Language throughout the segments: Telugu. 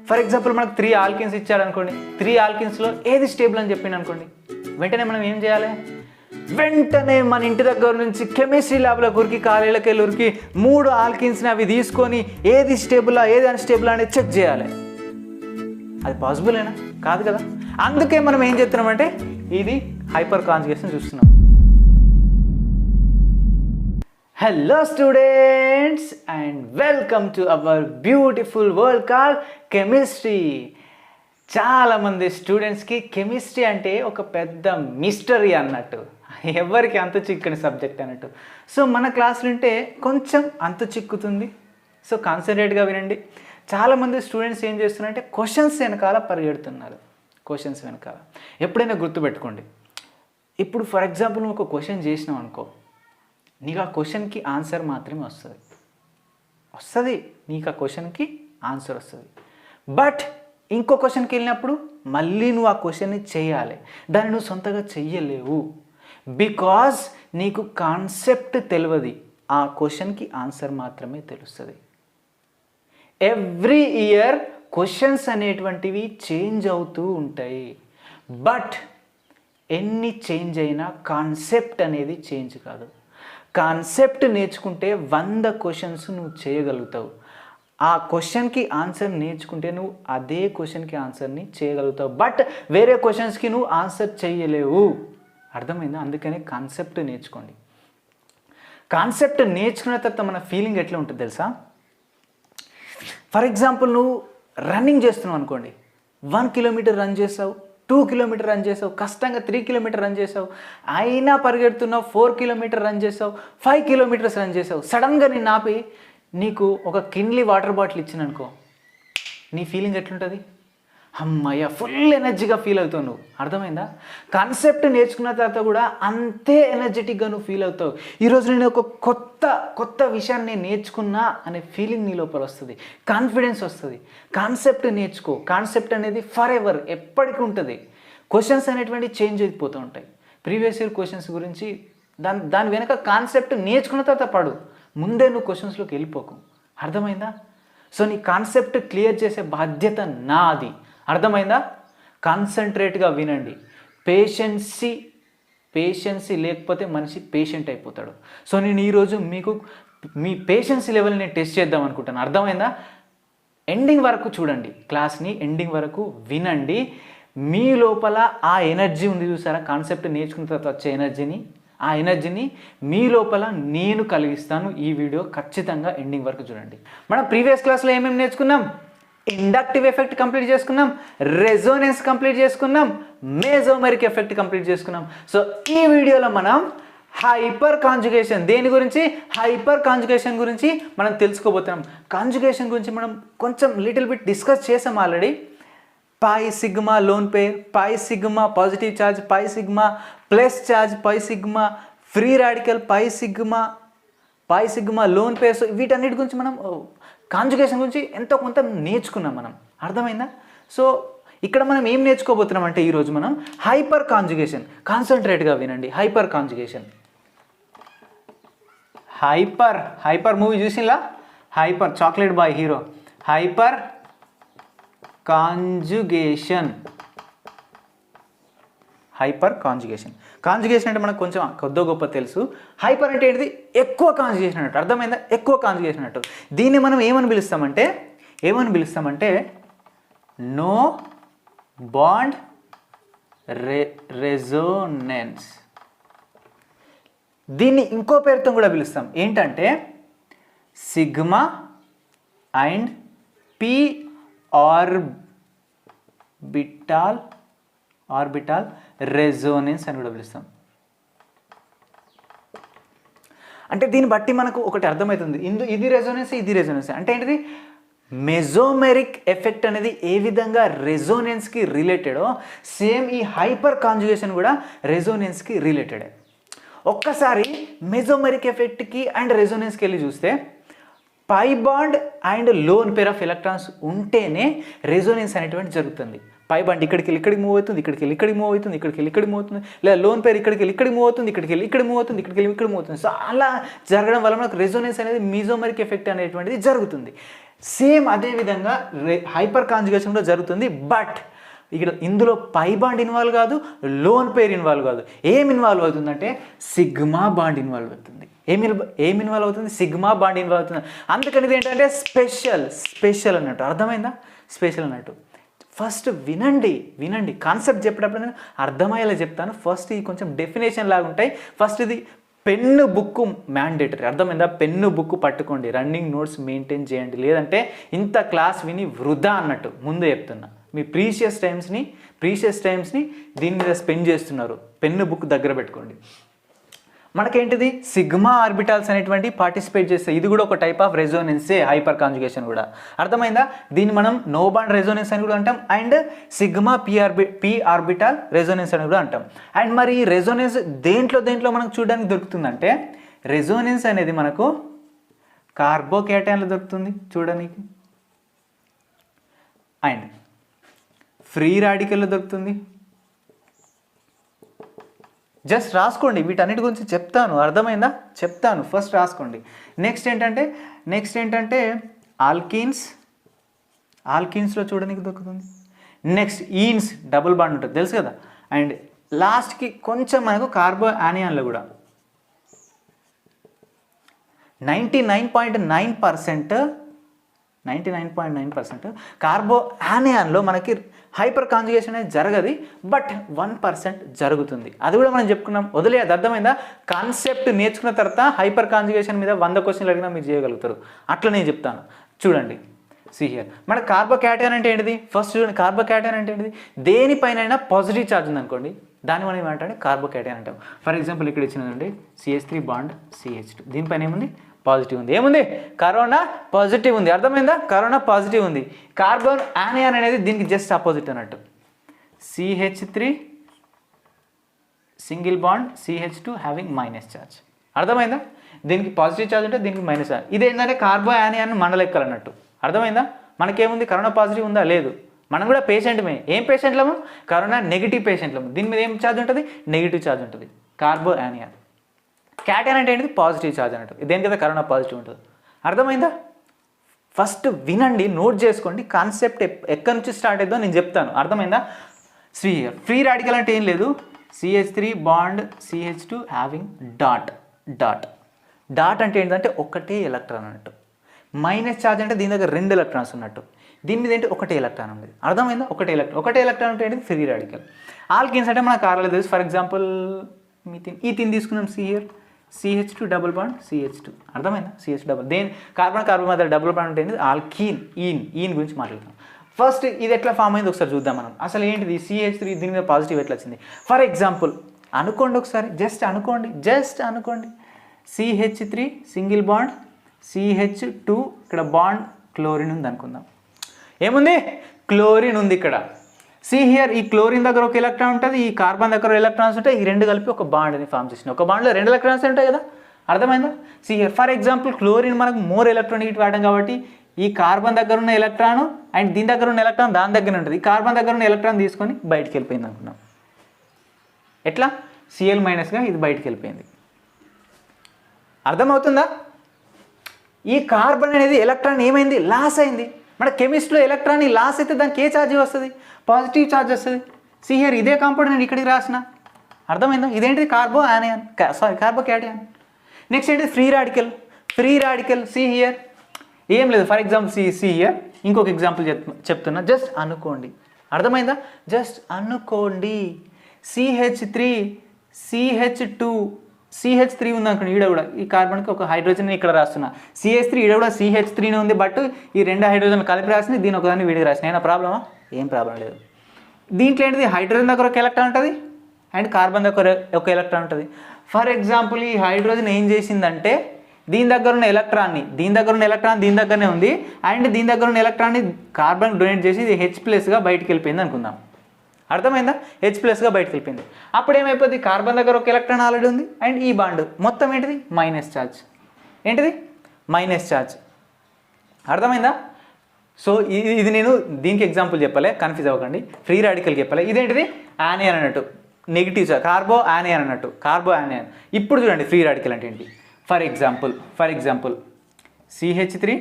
ఫర్ ఎగ్జాంపుల్ మనకు 3 ఆల్కిన్స్ ఇచ్చాడు అనుకోండి, 3 ఆల్కిన్స్లో ఏది స్టేబుల్ అని చెప్పింది అనుకోండి, వెంటనే మనం ఏం చేయాలి? వెంటనే మన ఇంటి దగ్గర నుంచి కెమిస్ట్రీ ల్యాబ్లో ఉరికి కాలేళ్ళకి వెళ్ళి ఉరికి 3 ఆల్కిన్స్ని అవి తీసుకొని ఏది స్టేబులా ఏది అన్స్టేబులా అనేది చెక్ చేయాలి. అది పాసిబులేనా? కాదు కదా. అందుకే మనం ఏం చేస్తున్నామంటే ఇది హైపర్ కాంజుగేషన్ చూస్తున్నాం. Hello students and welcome to our beautiful world called chemistry. చాలా మంది స్టూడెంట్స్కి కెమిస్ట్రీ అంటే ఒక పెద్ద మిస్టరీ అన్నట్టు, ఎవరికి అంతు చిక్కని సబ్జెక్ట్ అన్నట్టు. సో మన క్లాసులు ఉంటే కొంచెం అంతు చిక్కుతుంది. సో కాన్సన్ట్రేట్గా వినండి. చాలామంది స్టూడెంట్స్ ఏం చేస్తున్నారంటే క్వశ్చన్స్ వెనకాల పరిగెడుతున్నారు. క్వశ్చన్స్ వెనకాల ఎప్పుడైనా గుర్తుపెట్టుకోండి. ఇప్పుడు ఫర్ ఎగ్జాంపుల్ నువ్వు ఒక క్వశ్చన్ చేసినావు అనుకో, నీకు ఆ క్వశ్చన్కి ఆన్సర్ మాత్రమే వస్తుంది. నీకు ఆ క్వశ్చన్కి ఆన్సర్ వస్తుంది. బట్ ఇంకో క్వశ్చన్కి వెళ్ళినప్పుడు మళ్ళీ నువ్వు ఆ క్వశ్చన్ని చేయాలి. దాన్ని నువ్వు సొంతగా చెయ్యలేవు. బికాజ్ నీకు కాన్సెప్ట్ తెలియదు, ఆ క్వశ్చన్కి ఆన్సర్ మాత్రమే తెలుస్తుంది. ఎవ్రీ ఇయర్ క్వశ్చన్స్ అనేటువంటివి చేంజ్ అవుతూ ఉంటాయి. బట్ ఎన్ని చేంజ్ అయినా కాన్సెప్ట్ అనేది చేంజ్ కాదు. కాన్సెప్ట్ నేర్చుకుంటే 100 క్వశ్చన్స్ నువ్వు చేయగలుగుతావు. ఆ క్వశ్చన్కి ఆన్సర్ నేర్చుకుంటే నువ్వు అదే క్వశ్చన్కి ఆన్సర్ని చేయగలుగుతావు. బట్ వేరే క్వశ్చన్స్కి నువ్వు ఆన్సర్ చేయలేవు. అర్థమైందా? అందుకనే కాన్సెప్ట్ నేర్చుకోండి. కాన్సెప్ట్ నేర్చుకున్న తర్వాత మన ఫీలింగ్ ఎట్లా ఉంటుంది తెలుసా? ఫర్ ఎగ్జాంపుల్ నువ్వు రన్నింగ్ చేస్తున్నావు అనుకోండి, 1 కిలోమీటర్ రన్ చేస్తావు, 2 కిలోమీటర్ రన్ చేసావు, కష్టంగా 3 కిలోమీటర్ రన్ చేసావు, అయినా పరిగెడుతున్నావు, 4 కిలోమీటర్ రన్ చేసావు, 5 కిలోమీటర్స్ రన్ చేసావు. సడన్గా నేను ఆపి నీకు ఒక కిన్లీ వాటర్ బాటిల్ ఇచ్చిన అనుకో, నీ ఫీలింగ్ ఎట్లుంటుంది? అమ్మయ్య, ఫుల్ ఎనర్జీగా ఫీల్ అవుతావు నువ్వు. అర్థమైందా? కాన్సెప్ట్ నేర్చుకున్న తర్వాత కూడా అంతే ఎనర్జెటిక్గా నువ్వు ఫీల్ అవుతావు. ఈరోజు నేను ఒక కొత్త విషయాన్ని నేను నేర్చుకున్నా అనే ఫీలింగ్ నీ లోపల వస్తుంది, కాన్ఫిడెన్స్ వస్తుంది. కాన్సెప్ట్ నేర్చుకో. కాన్సెప్ట్ అనేది ఫర్ ఎవర్, ఎప్పటికీ ఉంటుంది. క్వశ్చన్స్ అనేటువంటి చేంజ్ అయిపోతూ ఉంటాయి. ప్రీవియస్ ఇయర్ క్వశ్చన్స్ గురించి దాని వెనక కాన్సెప్ట్ నేర్చుకున్న తర్వాత పడు, ముందే నువ్వు క్వశ్చన్స్లోకి వెళ్ళిపోకు. అర్థమైందా? సో నీ కాన్సెప్ట్ క్లియర్ చేసే బాధ్యత నాది. అర్థమైందా? కాన్సన్ట్రేట్గా వినండి. పేషెన్సీ లేకపోతే మనిషి పేషెంట్ అయిపోతాడు. సో నేను ఈరోజు మీకు మీ పేషెన్సీ లెవెల్ని నేను టెస్ట్ చేద్దాం అనుకుంటాను. అర్థమైందా? ఎండింగ్ వరకు చూడండి, క్లాస్ని ఎండింగ్ వరకు వినండి. మీ లోపల ఆ ఎనర్జీ ఉంది చూసారా, కాన్సెప్ట్ నేర్చుకున్న తర్వాత వచ్చే ఎనర్జీని, ఆ ఎనర్జీని మీ లోపల నేను కలిగిస్తాను. ఈ వీడియో ఖచ్చితంగా ఎండింగ్ వరకు చూడండి. మనం ప్రీవియస్ క్లాస్లో ఏమేమి నేర్చుకున్నాం? ఇండక్టివ్ ఎఫెక్ట్ కంప్లీట్ చేసుకున్నాం, రెజోనెన్స్ కంప్లీట్ చేసుకున్నాం, మెసోమెరిక్ ఎఫెక్ట్ కంప్లీట్ చేసుకున్నాం. సో ఈ వీడియోలో మనం హైపర్ కాంజుగేషన్, దేని గురించి? హైపర్ కాంజుగేషన్ గురించి మనం తెలుసుకోబోతున్నాం. కాంజుగేషన్ గురించి మనం కొంచెం లిటిల్ బిట్ డిస్కస్ చేసాం already. Pi sigma lone pair, pi sigma positive charge, pi sigma plus charge, pi sigma free radical, pi sigma lone pair. So వీటన్నిటి గురించి మనం కాంజుగేషన్ గురించి ఎంతో కొంత నేర్చుకున్నాం మనం. అర్థమైందా? సో ఇక్కడ మనం ఏం నేర్చుకోబోతున్నాం అంటే ఈరోజు మనం హైపర్ కాంజుగేషన్. కాన్సన్ట్రేట్గా వినండి. హైపర్ కాంజుగేషన్, హైపర్ మూవీ చూసిలా? Hyper, chocolate boy hero. Hyper conjugation, hyper conjugation. Conjugation అంటే మనకు కొంచెం కొద్దో గొప్ప తెలుసు. హైపర్ అంటే ఏంటిది? ఎక్కువ కాంజుగేషన్ అన్నట్టు. అర్థమైందా? ఎక్కువ కాంజుగేషన్ అన్నట్టు. దీన్ని మనం ఏమని పిలుస్తామంటే నో బాండ్ రెజోనెన్స్. దీన్ని ఇంకో పేరుతో కూడా పిలుస్తాం. ఏంటంటే sigma and P orbital Resonance అని కూడా పిలుస్తాం. అంటే దీన్ని బట్టి మనకు ఒకటి అర్థమవుతుంది, ఇది రెజోనెన్స్ అంటే ఏంటిది? మెసోమెరిక్ ఎఫెక్ట్ అనేది ఏ విధంగా రెజోనెన్స్కి రిలేటెడో సేమ్ ఈ హైపర్ కాంజుగేషన్ కూడా రెజోనెన్స్కి రిలేటెడే. ఒక్కసారి మెసోమెరిక్ ఎఫెక్ట్కి అండ్ రెజోనెన్స్కి వెళ్ళి చూస్తే pi bond and lone pair of electrons ఉంటేనే రెజోనెన్స్ అనేటువంటి జరుగుతుంది. పై బాండ్ ఇక్కడికి మూవ్ అవుతుంది, ఇక్కడికి మూవ్ అవుతుంది, ఇక్కడికి మూవ్ అవుతుంది, లేదా లోన్ పేరు ఇక్కడికి మూవ్ అవుతుంది, ఇక్కడ మూవ్ అవుతుంది, ఇక్కడ మూవ్ అవుతుంది. సో అలా జరగడం వల్ల మనకు రెజోనెన్స్ అనేది మెసోమెరిక్ ఎఫెక్ట్ అనేటువంటిది జరుగుతుంది. సేమ్ అదే విధంగా హైపర్ కాంజుగేషన్ కూడా జరుగుతుంది. బట్ ఇక్కడ ఇందులో పై బాండ్ ఇన్వాల్వ్ కాదు, లోన్ పేర్ ఇన్వాల్వ్ కాదు. ఏం ఇన్వాల్వ్ అవుతుందంటే సిగ్మా బాండ్ ఇన్వాల్వ్ అవుతుంది. ఏం ఇన్వాల్వ్ అవుతుంది? సిగ్మా బాండ్ ఇన్వాల్వ్ అవుతుంది. అందుకని ఇది ఏంటంటే స్పెషల్ అన్నట్టు. అర్థమైందా? స్పెషల్ అన్నట్టు. ఫస్ట్ వినండి కాన్సెప్ట్ చెప్పేటప్పుడు నేను అర్థమయ్యేలా చెప్తాను. ఫస్ట్ ఇది కొంచెం డెఫినేషన్ లాగా ఉంటాయి. ఫస్ట్ ఇది పెన్ను బుక్ మ్యాండేటరీ. అర్థమైందా? పెన్ను బుక్ పట్టుకోండి, రన్నింగ్ నోట్స్ మెయింటైన్ చేయండి, లేదంటే ఇంత క్లాస్ విని వృధా అన్నట్టు ముందే చెప్తున్నా. మీ ప్రీషియస్ టైమ్స్ని దీని మీద స్పెండ్ చేస్తున్నారు. పెన్ను బుక్ దగ్గర పెట్టుకోండి. మనకేంటిది సిగ్మా ఆర్బిటాల్స్ అనేటువంటి పార్టిసిపేట్ చేస్తాయి. ఇది కూడా ఒక టైప్ ఆఫ్ రెజోనెన్సే, హైపర్ కాంజుగేషన్ కూడా. అర్థమైందా? దీన్ని మనం నో బాండ్ రెజోనెన్స్ అని కూడా అంటాం, and sigma P orbital Resonance అని కూడా అంటాం. అండ్ మరి ఈ రెజోనెన్స్ దేంట్లో మనకు చూడడానికి దొరుకుతుందంటే, రెజోనెన్స్ అనేది మనకు కార్బోకేటైన్లో దొరుకుతుంది చూడడానికి, అండ్ ఫ్రీ రాడికల్లో దొరుకుతుంది. జస్ట్ రాసుకోండి, వీటన్నిటి గురించి చెప్తాను. అర్థమైందా? చెప్తాను, ఫస్ట్ రాసుకోండి. నెక్స్ట్ ఏంటంటే ఆల్కీన్స్లో చూడడానికి దొరుకుతుంది. నెక్స్ట్ ఈన్స్, డబుల్ బాండ్ ఉంటుంది తెలుసు కదా. అండ్ లాస్ట్కి కొంచెం మనకు కార్బో యానియాన్లో కూడా 99.9% కార్బో యానియాన్లో మనకి హైపర్ కాంజుగేషన్ అనేది జరగదు, బట్ 1% జరుగుతుంది. అది కూడా మనం చెప్పుకున్నాం, వదిలేదు. అర్థమైందా? కాన్సెప్ట్ నేర్చుకున్న తర్వాత హైపర్ కాంజుగేషన్ మీద 100 క్వశ్చన్లు అడిగినా మీరు చేయగలుగుతారు. అట్లా నేను చెప్తాను చూడండి. సిహియర్ మన కార్బోకేటైన్ అంటే ఏంటిది? ఫస్ట్ చూడండి, కార్బోకేటైన్ అంటే ఏంటిది? దేనిపైన పాజిటివ్ ఛార్జ్ ఉందనుకోండి, దాన్ని మనం ఏమంటే కార్బోకేటైన్ అంటాం. ఫర్ ఎగ్జాంపుల్ ఇక్కడ ఇచ్చినదండి CH3 బాండ్ CH2, దీనిపైన ఏముంది? పాజిటివ్ ఉంది. ఏముంది? కరోనా పాజిటివ్ ఉంది. అర్థమైందా? కరోనా పాజిటివ్ ఉంది. కార్బన్ యానియాన్ అనేది దీనికి జస్ట్ ఆపోజిట్ అన్నట్టు. CH3 single bond CH2 having minus charge. అర్థమైందా? దీనికి పాజిటివ్ ఛార్జ్ ఉంటే దీనికి మైనస్ ఛార్జ్. ఇదేంటంటే కార్బో యానియాన్ మండలెక్కలు అన్నట్టు. అర్థమైందా? మనకేముంది? కరోనా పాజిటివ్ ఉందా? లేదు. మనం కూడా పేషెంట్మే. ఏం పేషెంట్లము? Corona negative పేషెంట్లము. దీని మీద ఏం ఛార్జ్ ఉంటుంది? నెగిటివ్ ఛార్జ్ ఉంటుంది. కార్బో యానియాన్. క్యాటైన్ అంటే ఏంటిది? పాజిటివ్ ఛార్జ్ అన్నట్టు. దేని కదా కరోనా పాజిటివ్ ఉంటుంది. అర్థమైందా? ఫస్ట్ వినండి, నోట్ చేసుకోండి. కాన్సెప్ట్ ఎక్కడి నుంచి స్టార్ట్ అవుతుందో నేను చెప్తాను. అర్థమైందా? ఫ్రీ రాడికల్ అంటే ఏం లేదు, CH3 bond CH2 having dot అంటే ఏంటంటే ఒకటే ఎలక్ట్రాన్ అన్నట్టు. మైనస్ ఛార్జ్ అంటే దీని దగ్గర 2 ఎలక్ట్రాన్స్ ఉన్నట్టు. దీని మీద ఏంటి? ఒకటే ఎలక్ట్రాన్ ఉంది. అర్థమైందా? ఒకటే ఎలక్ట్రాన్ అంటే ఏంటి? Free radical. ఆల్కిన్స్ అంటే మనకు ఆర్లో తెలుసు. ఫర్ ఎగ్జాంపుల్ ఈథిన్ తీసుకున్నాం. CH2 double bond CH2. అర్థమైందా? CH double. కార్బన్ మధ్య డబుల్ బాండ్ అంటే ఏంటి? ఆల్కీన్. ఈన్ గురించి మాట్లాడతాం. ఫస్ట్ ఇది ఎట్లా ఫామ్ అయింది ఒకసారి చూద్దాం మనం. అసలు ఏంటిది? CH3 దీని మీద పాజిటివ్ ఎట్లా వచ్చింది? ఫర్ ఎగ్జాంపుల్ అనుకోండి ఒకసారి, జస్ట్ అనుకోండి. CH3 సింగిల్ బాండ్ CH2, ఇక్కడ బాండ్ క్లోరిన్ ఉంది అనుకుందాం. ఏముంది? క్లోరిన్ ఉంది ఇక్కడ. హియర్ ఈ క్లోరిన్ దగ్గర ఒక ఎలక్ట్రాన్ ఉంటుంది, ఈ కార్బన్ దగ్గర ఎలక్ట్రాన్స్ ఉంటాయి. ఈ రెండు కలిపి ఒక బాండ్ని ఫామ్ చేసినాయి. ఒక బాండ్లో 2 ఎలక్ట్రాన్స్ ఉంటాయి కదా. అర్థమైందా? హియర్ ఫర్ ఎగ్జాంపుల్ క్లోరిన్ మనకు మోర్ ఎలక్ట్రానిక్ వాడడం కాబట్టి ఈ కార్బన్ దగ్గర ఉన్న ఎలక్ట్రాన్ అండ్ దీని దగ్గర ఉన్న ఎలక్ట్రాన్ దాని దగ్గర ఉంటుంది. ఈ కార్బన్ దగ్గర ఉన్న ఎలక్ట్రాన్ తీసుకొని బయటికి వెళ్ళిపోయింది అనుకున్నాం. ఎట్లా? Cl- ఇది బయటికి వెళ్ళిపోయింది. అర్థమవుతుందా? ఈ కార్బన్ అనేది ఎలక్ట్రాన్ ఏమైంది? లాస్ అయింది. మన కెమిస్ట్రీలో ఎలక్ట్రాన్ లాస్ అయితే దానికి ఏ ఛార్జ్ వస్తుంది? పాజిటివ్ ఛార్జ్ వస్తుంది. హియర్ ఇదే కాంపౌండ్ నేను ఇక్కడికి రాసిన. అర్థమైందా? ఇదేంటిది? కార్బో యానియాన్, కార్బోకేటైన్. నెక్స్ట్ ఏంటిది? Free radical. హియర్ ఏం లేదు. ఫర్ ఎగ్జాంపుల్ హియర్ ఇంకొక ఎగ్జాంపుల్ చెప్తున్నా, జస్ట్ అనుకోండి. అర్థమైందా? జస్ట్ అనుకోండి. CH3 ఉంది అనుకోండి. ఈడ కూడా ఈ కార్బన్కి ఒక హైడ్రోజన్ ఇక్కడ రాస్తున్నా. CH3 ఈడ కూడా CH3 ఉంది, బట్ ఈ 2 హైడ్రోజన్ కలిపి రాసింది, దీని ఒకదాన్ని వీడికి రాసిన. ఏమైనా ప్రాబ్లమా? ఏం ప్రాబ్లం లేదు. దీంట్లో ఏంటిది? హైడ్రోజన్ దగ్గర ఒక ఎలక్ట్రాన్ ఉంటుంది అండ్ కార్బన్ దగ్గర ఒక ఎలక్ట్రాన్ ఉంటుంది. ఫర్ ఎగ్జాంపుల్ ఈ హైడ్రోజన్ ఏం చేసిందంటే దీని దగ్గర ఉన్న ఎలక్ట్రాన్ దీని దగ్గరనే ఉంది అండ్ దీని దగ్గర ఉన్న ఎలక్ట్రాన్ని కార్బన్ డొనేట్ చేసి ఇది H+గా బయటికి వెళ్ళిపోయింది అనుకుందాం. అర్థమైందా? H+గా బయటకు వెళ్ళిపోయింది. అప్పుడు ఏమైపోద్ది? కార్బన్ దగ్గర ఒక ఎలక్ట్రాన్ ఆల్రెడీ ఉంది అండ్ ఈ బాండ్ మొత్తం ఏంటిది? Minus charge. అర్థమైందా? సో ఇది నేను దీనికి ఎగ్జాంపుల్ చెప్పలే, కన్ఫ్యూజ్ అవ్వకండి. ఫ్రీ రాడికల్కి చెప్పలే. ఇదేంటిది? యానియాన్ అన్నట్టు, నెగిటివ్ ఛార్జ్, కార్బో యానియాన్ అన్నట్టు, కార్బో యానియాన్. ఇప్పుడు చూడండి ఫ్రీ రాడికల్ అంటే ఏంటి. ఫర్ ఎగ్జాంపుల్ CH3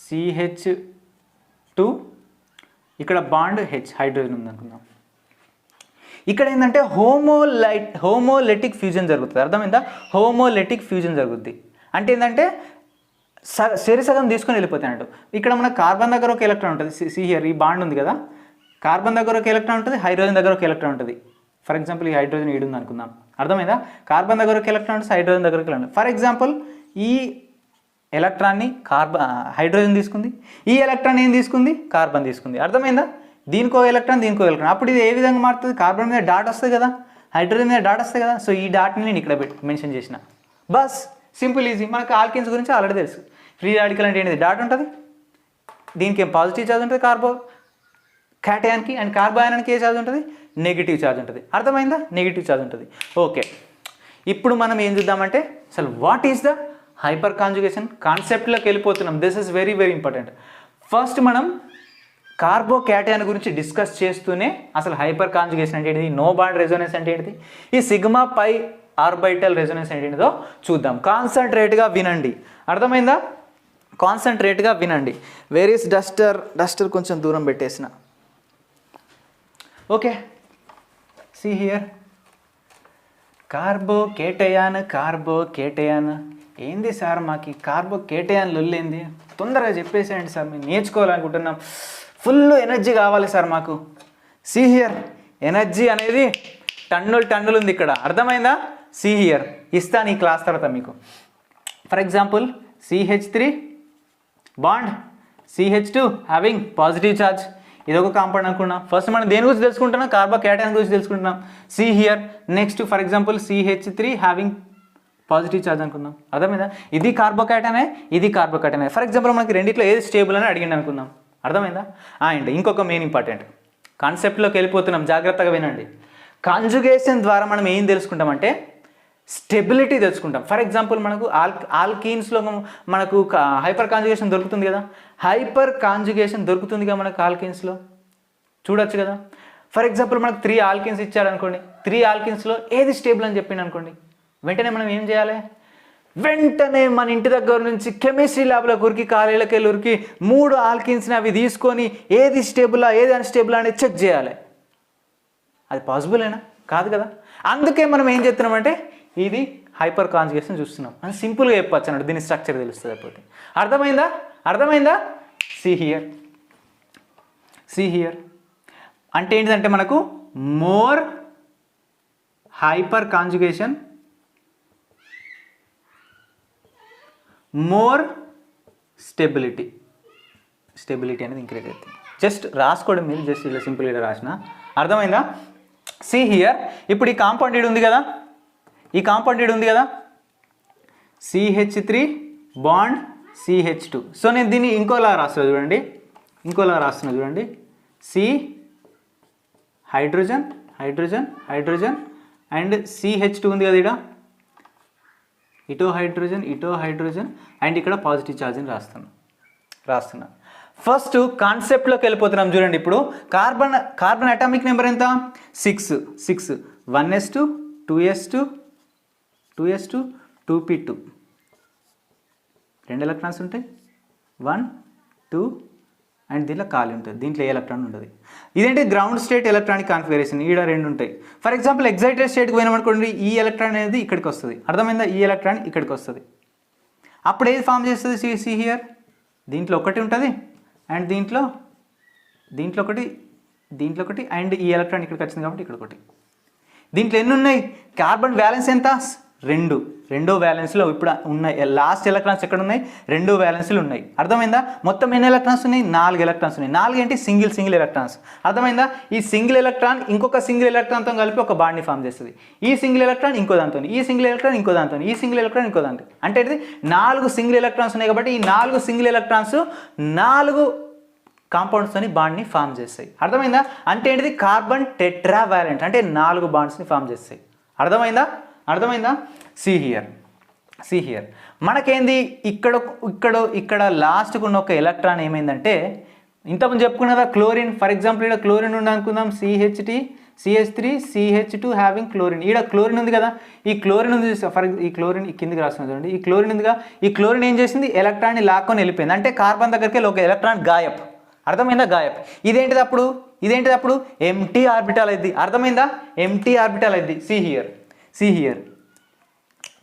CH2 ఇక్కడ బాండ్ H హైడ్రోజన్ ఉంది అనుకుందాం. ఇక్కడ ఏంటంటే హోమోలెటిక్ ఫ్యూజన్ జరుగుతుంది. అర్థమైందా? హోమోలెటిక్ ఫ్యూజన్ జరుగుద్ది అంటే ఏంటంటే సగం తీసుకొని వెళ్ళిపోతాయి అన్నట్టు. ఇక్కడ మన కార్బన్ దగ్గర ఒక ఎలక్ట్రాన్ ఉంటుంది, సిహియర్ ఈ బాండ్ ఉంది కదా, కార్బన్ దగ్గర ఒక ఎలక్ట్రాన్ ఉంటుంది, హైడ్రోజన్ దగ్గర ఒక ఎలక్ట్రాన్ ఉంటుంది. ఫర్ ఎగ్జాంపుల్ ఈ హైడ్రోజన్ ఈడు ఉంది అనుకుందాం. అర్థమైందా? కార్బన్ దగ్గర ఒక ఎలక్ట్రాన్ ఉంటుంది, హైడ్రోజన్ దగ్గర ఒక ఎలక్ట్రాన్. ఫర్ ఎగ్జాంపుల్ ఈ ఎలక్ట్రాన్ని హైడ్రోజన్ తీసుకుంది, ఈ ఎలక్ట్రాన్ ఏం తీసుకుంది? కార్బన్ తీసుకుంది. అర్థమైందా? దీనికో ఎలక్ట్రాన్, దీనికో ఎలక్ట్రాన్. అప్పుడు ఇది ఏ విధంగా మారుతుంది? కార్బన్ మీద డాట్ వస్తుంది కదా, హైడ్రోజన్ మీద డాట్ వస్తుంది కదా. సో ఈ డాట్ని నేను ఇక్కడ మెన్షన్ చేసిన. Bus simple easy. మనకు ఆల్కిన్స్ గురించి ఆల్రెడీ తెలుసు. ఫ్రీ రాడికల్ అంటే ఏంటిది? డాట్ ఉంటుంది, దీనికి ఏం పాజిటివ్ ఛార్జ్ ఉంటుంది కార్బో క్యాటయాన్కి, అండ్ కార్బోయానానికి ఏ ఛార్జ్ ఉంటుంది? నెగిటివ్ ఛార్జ్ ఉంటుంది. అర్థమైందా? నెగిటివ్ ఛార్జ్ ఉంటుంది. ఓకే, ఇప్పుడు మనం ఏం చూద్దామంటే అసలు what is the hyper conjugation కాన్సెప్ట్లోకి వెళ్ళిపోతున్నాం. This is very very important. First మనం కార్బో క్యాటయాన్ గురించి డిస్కస్ చేస్తూనే అసలు హైపర్ కాంజుగేషన్ అంటే ఏంటిది, నో బాండ్ రెజోనెన్స్ అంటే ఏంటిది, ఈ సిగ్మా పై ఆర్బిటల్ రెజోనెన్స్ అంటే ఏంటిదో చూద్దాం. కాన్సన్ట్రేట్గా వినండి. అర్థమైందా? కాన్సన్ట్రేట్గా వినండి. వేర్ ఈస్ డస్టర్ కొంచెం దూరం పెట్టేసిన. ఓకే, సి హియర్ కార్బో కేటయాన్ ఏంది సార్? మాకు కార్బో కేటయాన్ లొల్లేంది? తొందరగా చెప్పేసేయండి సార్, మేము నేర్చుకోవాలనుకుంటున్నాం. ఫుల్ ఎనర్జీ కావాలి సార్ మాకు. సి హియర్ ఎనర్జీ అనేది టన్నులు ఉంది ఇక్కడ. అర్థమైందా? సి హియర్ ఇస్తాను ఈ క్లాస్ తర్వాత మీకు. For example CH3 bond CH2 having positive charge. ఇది ఒక కాంపౌండ్ అనుకున్నాం. ఫస్ట్ మనం దేని గురించి తెలుసుకుంటున్నాం? కార్బో క్యాటయాన్ గురించి తెలుసుకుంటున్నాం. See here next for example CH3 having positive charge అనుకుందాం. అర్థమైందా? ఇది కార్బో క్యాటయానే, ఇది కార్బో క్యాటయానే. ఫర్ ఎగ్జాంపుల్ మనకి రెండిట్లో ఏది స్టేబుల్ అని అడిగింది అనుకుందాం. అర్థమైందా? అండ్ ఇంకొక మెయిన్ ఇంపార్టెంట్ కాన్సెప్ట్లోకి వెళ్ళిపోతున్నాం, జాగ్రత్తగా వినండి. కాంజుగేషన్ ద్వారా మనం ఏం తెలుసుకుంటామంటే స్టెబిలిటీ తెలుసుకుంటాం. ఫర్ ఎగ్జాంపుల్ మనకు ఆల్కీన్స్లో మనకు హైపర్ కాంజుగేషన్ దొరుకుతుంది కదా, మనకు ఆల్కీన్స్లో చూడొచ్చు కదా. ఫర్ ఎగ్జాంపుల్ మనకు 3 ఆల్కీన్స్ ఇచ్చాడు అనుకోండి, 3 ఆల్కీన్స్లో ఏది స్టేబుల్ అని చెప్పింది అనుకోండి, వెంటనే మనం ఏం చేయాలి? వెంటనే మన ఇంటి దగ్గర నుంచి కెమిస్ట్రీ ల్యాబ్లో ఉరికి కాలేజీలకి వెళ్ళి ఉరికి 3 ఆల్కీన్స్ని అవి తీసుకొని ఏది స్టేబులా ఏది అన్స్టేబులా అనేది చెక్ చేయాలి. అది పాసిబులేనా? కాదు కదా. అందుకే మనం ఏం చేస్తున్నామంటే ఇది హైపర్ కాంజుగేషన్ చూస్తున్నాం అని సింపుల్గా చెప్పచ్చు అన్నట్టు. దీని స్ట్రక్చర్ తెలుస్తుంది అయిపోతే. అర్థమైందా? సి హియర్ అంటే ఏంటిదంటే మనకు more hyper conjugation, more stability అనేది ఇంక్రీజ్ అవుతుంది. జస్ట్ రాసుకోవడం మీరు జస్ట్ ఇలా సింపుల్గా రాసిన. అర్థమైందా? సి హియర్ ఇప్పుడు ఈ కాంపౌండ్ ఈడు ఉంది కదా, CH3 బాండ్ CH2. సో నేను దీన్ని ఇంకోలా రాస్తున్నా చూడండి. సి హైడ్రోజన్ అండ్ CH2 ఉంది కదా, ఇటో హైడ్రోజన్ అండ్ ఇక్కడ పాజిటివ్ ఛార్జ్ని రాస్తున్నా. ఫస్ట్ కాన్సెప్ట్లోకి వెళ్ళిపోతున్నాం చూడండి. ఇప్పుడు కార్బన్ అటామిక్ నెంబర్ ఎంత? 6. 1s2 2s2 2p2 2 ఎలక్ట్రాన్స్ ఉంటాయి. 1 2 అండ్ దీంట్లో ఖాళీ ఉంటుంది, దీంట్లో ఏ ఎలక్ట్రాన్ ఉంటుంది. ఇదేంటి? Ground state electronic configuration. ఈడ 2 ఉంటాయి. ఫర్ ఎగ్జాంపుల్ ఎగ్జైటెడ్ స్టేట్కి పోయినామనుకోండి, ఈ ఎలక్ట్రాన్ అనేది ఇక్కడికి వస్తుంది. అర్థమైందా? ఈ ఎలక్ట్రాన్ ఇక్కడికి వస్తుంది. అప్పుడు ఏది ఫామ్ చేస్తుంది? సి హియర్ దీంట్లో ఒకటి ఉంటుంది అండ్ దీంట్లో ఒకటి అండ్ ఈ ఎలక్ట్రాన్ ఇక్కడికి వచ్చింది కాబట్టి ఇక్కడ ఒకటి. దీంట్లో ఎన్ని ఉన్నాయి? కార్బన్ వ్యాలెన్స్ ఎంత? 2. రెండో వ్యాలెన్స్లో ఇప్పుడు ఉన్నాయి. లాస్ట్ ఎలక్ట్రాన్స్ ఎక్కడ ఉన్నాయి? 2 వ్యాలెన్స్లు ఉన్నాయి. అర్థమైందా? మొత్తం ఎన్ని ఎలక్ట్రాన్స్ ఉన్నాయి? 4 ఎలక్ట్రాన్స్ ఉన్నాయి. 4 ఏంటి? Single electrons. అర్థమైందా? ఈ సింగిల్ ఎలక్ట్రాన్ ఇంకొక సింగిల్ ఎలక్ట్రాన్తో కలిపి ఒక బాండ్ని ఫామ్ చేస్తుంది. ఈ సింగిల్ ఎలక్ట్రాన్ ఇంకో దాంతో, ఈ సింగిల్ ఎలక్ట్రాన్ ఇంకో దాంతో, ఈ సింగిల్ ఎలక్ట్రాన్ ఇంకో దాంతో. అంటే ఇది 4 సింగిల్ ఎలక్ట్రాన్స్ ఉన్నాయి కాబట్టి ఈ 4 సింగిల్ ఎలక్ట్రాన్స్ 4 కాంపౌండ్స్తోని బాండ్ని ఫామ్ చేస్తాయి. అర్థమైందా? అంటే ఏంటిది? కార్బన్ టెట్రావాలెంట్ అంటే 4 బాండ్స్ని ఫామ్ చేస్తాయి. అర్థమైందా? సి హియర్ మనకేంది? ఇక్కడ లాస్ట్కు ఉన్న ఒక ఎలక్ట్రాన్ ఏమైందంటే ఇంతకుముందు చెప్పుకున్నదా క్లోరిన్. ఫర్ ఎగ్జాంపుల్ ఇక్కడ క్లోరిన్ ఉంది అనుకుందాం, CH3 CH2 హ్యావింగ్ క్లోరిన్. ఈడ క్లోరిన్ ఉంది కదా, ఈ క్లోరిన్ ఉంది ఈ క్లోరిన్ కిందికి రాస్తున్నా చూడండి, ఈ క్లోరిన్ ఉందిగా, ఈ క్లోరిన్ ఏం చేసింది, ఎలక్ట్రాన్ని లాక్కొని వెళ్ళిపోయింది. అంటే కార్బన్ దగ్గరికి ఒక ఎలక్ట్రాన్ గాయబ్. అర్థమైందా? గాయబ్. ఇదేంటిది అప్పుడు ఎంటీ ఆర్బిటాల్ అయింది. అర్థమైందా? ఎంటీ ఆర్బిటాల్ అయింది. సి హియర్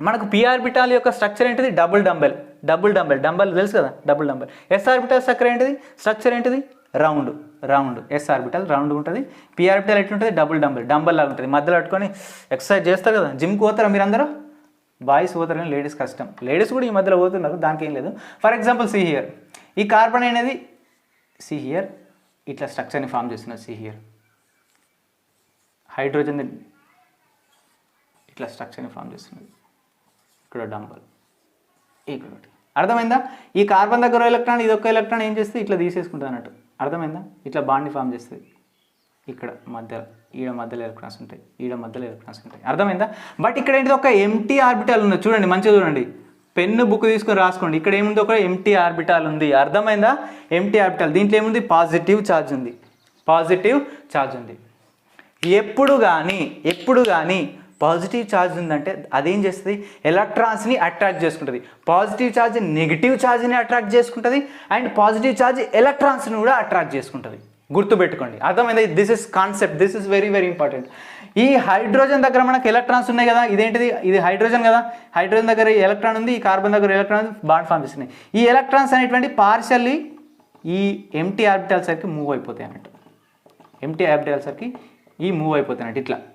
మనకు p ఆర్బిటాల్ యొక్క స్ట్రక్చర్ ఏంటిది, డబుల్ డంబెల్ తెలుసు కదా, double dumbbell. s orbital structure ఏంటిది రౌండ్. s ఆర్బిటాల్ రౌండ్ ఉంటుంది. p ఆర్బిటాల్ ఎట్లుంటుంది, డంబెల్ లాగా ఉంటుంది. మధ్యలో పట్టుకొని ఎక్సర్సైజ్ చేస్తారు కదా, జిమ్కి పోతారా మీరు అందరూ? బాయ్స్ పోతారు కానీ లేడీస్ కష్టం. లేడీస్ కూడా ఈ మధ్యలో పోతున్నారు, దానికి ఏం లేదు. ఫర్ ఎగ్జాంపుల్ సి హియర్, ఈ కార్బన్ అనేది సి హియర్ ఇట్లా స్ట్రక్చర్ని ఫామ్ చేస్తున్నారు. సి హియర్ హైడ్రోజన్ ఇట్లా స్ట్రక్చర్ని ఫామ్ చేస్తున్నది. ఇక్కడ డంబల్, ఇక్కడ ఒకటి. అర్థమైందా? ఈ కార్బన్ దగ్గర ఎలక్ట్రాన్, ఇది ఒక ఎలక్ట్రాన్ ఏం చేస్తుంది, ఇట్లా తీసేసుకుంటుంది అన్నట్టు. అర్థమైందా? ఇట్లా బాండ్ని ఫామ్ చేస్తుంది. ఇక్కడ మధ్యలో ఎలక్ట్రాన్స్ ఉంటాయి, మధ్యలో ఎలక్ట్రాన్స్ ఉంటాయి. అర్థమైందా? బట్ ఇక్కడ ఏంటిది, ఒక ఎంటీ ఆర్బిటాల్ ఉంది. చూడండి, మంచిగా చూడండి, పెన్ను బుక్ తీసుకొని రాసుకోండి. ఇక్కడ ఏముంది, ఒక ఎంటీ ఆర్బిటాల్ ఉంది. అర్థమైందా? Empty orbital. దీంట్లో ఏముంది, పాజిటివ్ ఛార్జ్ ఉంది. ఎప్పుడు కానీ పాజిటివ్ ఛార్జ్ ఉందంటే అదేం చేస్తుంది, ఎలక్ట్రాన్స్ని అట్రాక్ట్ చేసుకుంటుంది. పాజిటివ్ ఛార్జ్ నెగిటివ్ ఛార్జ్ని అట్రాక్ట్ చేసుకుంటుంది, అండ్ పాజిటివ్ ఛార్జ్ ఎలక్ట్రాన్స్ని కూడా అట్రాక్ట్ చేసుకుంటుంది. గుర్తుపెట్టుకోండి. అర్థమైంది? This is concept, this is very very important. ఈ హైడ్రోజన్ దగ్గర మనకు ఎలక్ట్రాన్స్ ఉన్నాయి కదా, ఇదేంటిది, ఇది హైడ్రోజన్ కదా, హైడ్రోజన్ దగ్గర ఎలక్ట్రాన్ ఉంది, ఈ కార్బన్ దగ్గర ఎలక్ట్రాన్ బాండ్ ఫామ్ చేస్తున్నాయి. ఈ ఎలక్ట్రాన్స్ అనేటువంటి పార్షల్లీ ఈ ఎంటీ ఆర్బిటాల్ సరికి మూవ్ అయిపోతాయి అన్నట్టు. ఎంటీ ఆర్బిటాల్ సరికి మూవ్ అయిపోతాయి అన్నట్టు.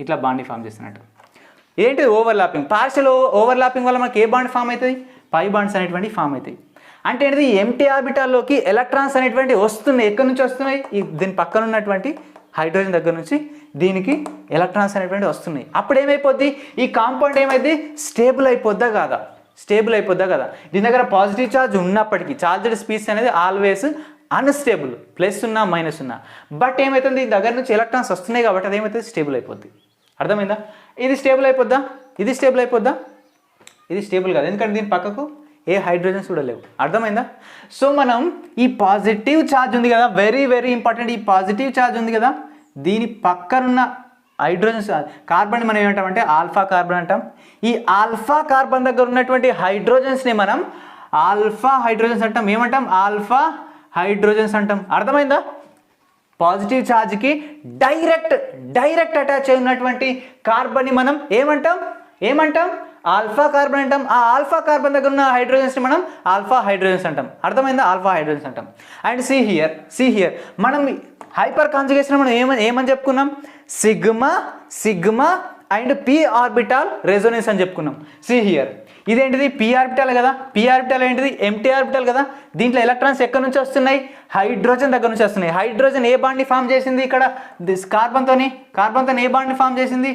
ఇట్లా బాండ్ని ఫామ్ చేస్తున్నట్టు. ఏంటిది, ఓవర్లాపింగ్. పార్షల్ ఓవర్లాపింగ్ వల్ల మనకి ఏ బాండ్ ఫామ్ అవుతుంది, పై బాండ్స్ అనేటువంటి ఫామ్ అవుతాయి. అంటే ఏంటిది, ఎంటీ ఆర్బిటాల్లోకి ఎలక్ట్రాన్స్ అనేటువంటి వస్తున్నాయి. ఎక్కడి నుంచి వస్తున్నాయి, దీని పక్కన ఉన్నటువంటి హైడ్రోజన్ దగ్గర నుంచి దీనికి ఎలక్ట్రాన్స్ అనేటువంటి వస్తున్నాయి. అప్పుడు ఏమైపోద్ది, ఈ కాంపౌండ్ ఏమైంది, స్టేబుల్ అయిపోద్దా కదా. దీని దగ్గర పాజిటివ్ ఛార్జ్ ఉన్నప్పటికీ, చార్జ్డ్ స్పీసీస్ అనేది ఆల్వేస్ అన్స్టేబుల్, ప్లస్ ఉన్నా మైనస్ ఉన్నా. బట్ ఏమవుతుంది, దీని దగ్గర నుంచి ఎలక్ట్రాన్స్ వస్తున్నాయి కాబట్టి అది ఏమవుతుంది, స్టేబుల్ అయిపోద్ది. అర్థమైందా? ఇది స్టేబుల్ అయిపోద్దా, ఇది స్టేబుల్ కాదు, ఎందుకంటే దీని పక్కకు ఏ హైడ్రోజన్స్ కూడా లేవు. అర్థమైందా? సో మనం ఈ పాజిటివ్ ఛార్జ్ ఉంది కదా, వెరీ వెరీ ఇంపార్టెంట్. ఈ పాజిటివ్ ఛార్జ్ ఉంది కదా, దీని పక్కనున్న హైడ్రోజన్స్, కార్బన్ మనం ఏమంటామంటే ఆల్ఫా కార్బన్ అంటాం. ఈ ఆల్ఫా కార్బన్ దగ్గర ఉన్నటువంటి హైడ్రోజన్స్ని మనం ఆల్ఫా హైడ్రోజన్స్ అంటాం. ఏమంటాం, ఆల్ఫా హైడ్రోజన్స్ అంటాం. అర్థమైందా? పాజిటివ్ ఛార్జ్కి డైరెక్ట్ అటాచ్ అయి ఉన్నటువంటి కార్బన్ని మనం ఏమంటాం ఆల్ఫా కార్బన్ అంటాం. ఆ ఆల్ఫా కార్బన్ దగ్గర ఉన్న హైడ్రోజన్స్ని మనం ఆల్ఫా హైడ్రోజన్స్ అంటాం. అర్థమైందా? ఆల్ఫా హైడ్రోజన్స్ అంటాం. అండ్ సి హియర్ మనం హైపర్ కాంజుగేషన్ మనం ఏమని చెప్పుకున్నాం, sigma and p orbital Resonance అని చెప్పుకున్నాం. సి హియర్ ఇదేంటిది, p ఆర్బిటాల్ కదా, p ఆర్బిటాల్ ఏంటిది, ఎంటీ ఆర్బిటాల్ కదా. దీంట్లో ఎలక్ట్రాన్స్ ఎక్కడి నుంచి వస్తున్నాయి, హైడ్రోజన్ దగ్గర నుంచి వస్తున్నాయి. హైడ్రోజన్ ఏ బాండ్ని ఫామ్ చేసింది, ఇక్కడ కార్బన్తో ఏ బాండ్ని ఫామ్ చేసింది,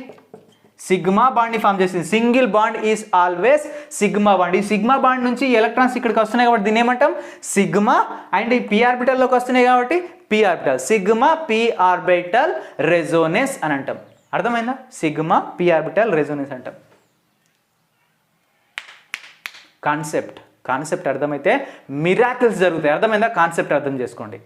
సిగ్మా బాండ్ని ఫామ్ చేసింది. Single bond is always sigma bond. ఈ సిగ్మా బాండ్ నుంచి ఎలక్ట్రాన్స్ ఇక్కడికి వస్తున్నాయి కాబట్టి దీన్ని ఏమంటాం, సిగ్మా. అండ్ ఈ p ఆర్బిటాల్లోకి వస్తున్నాయి కాబట్టి p orbital, sigma p orbital Resonance అని అంటాం. అర్థమైందా? సిగ్మా p ఆర్బిటాల్ రెజోనెన్స్ అంటాం. కాన్సెప్ట్ అర్థమైతే మిరాకిల్స్ జరుగుతాయి. అర్థమైందా? కాన్సెప్ట్ అర్థం చేసుకోండి.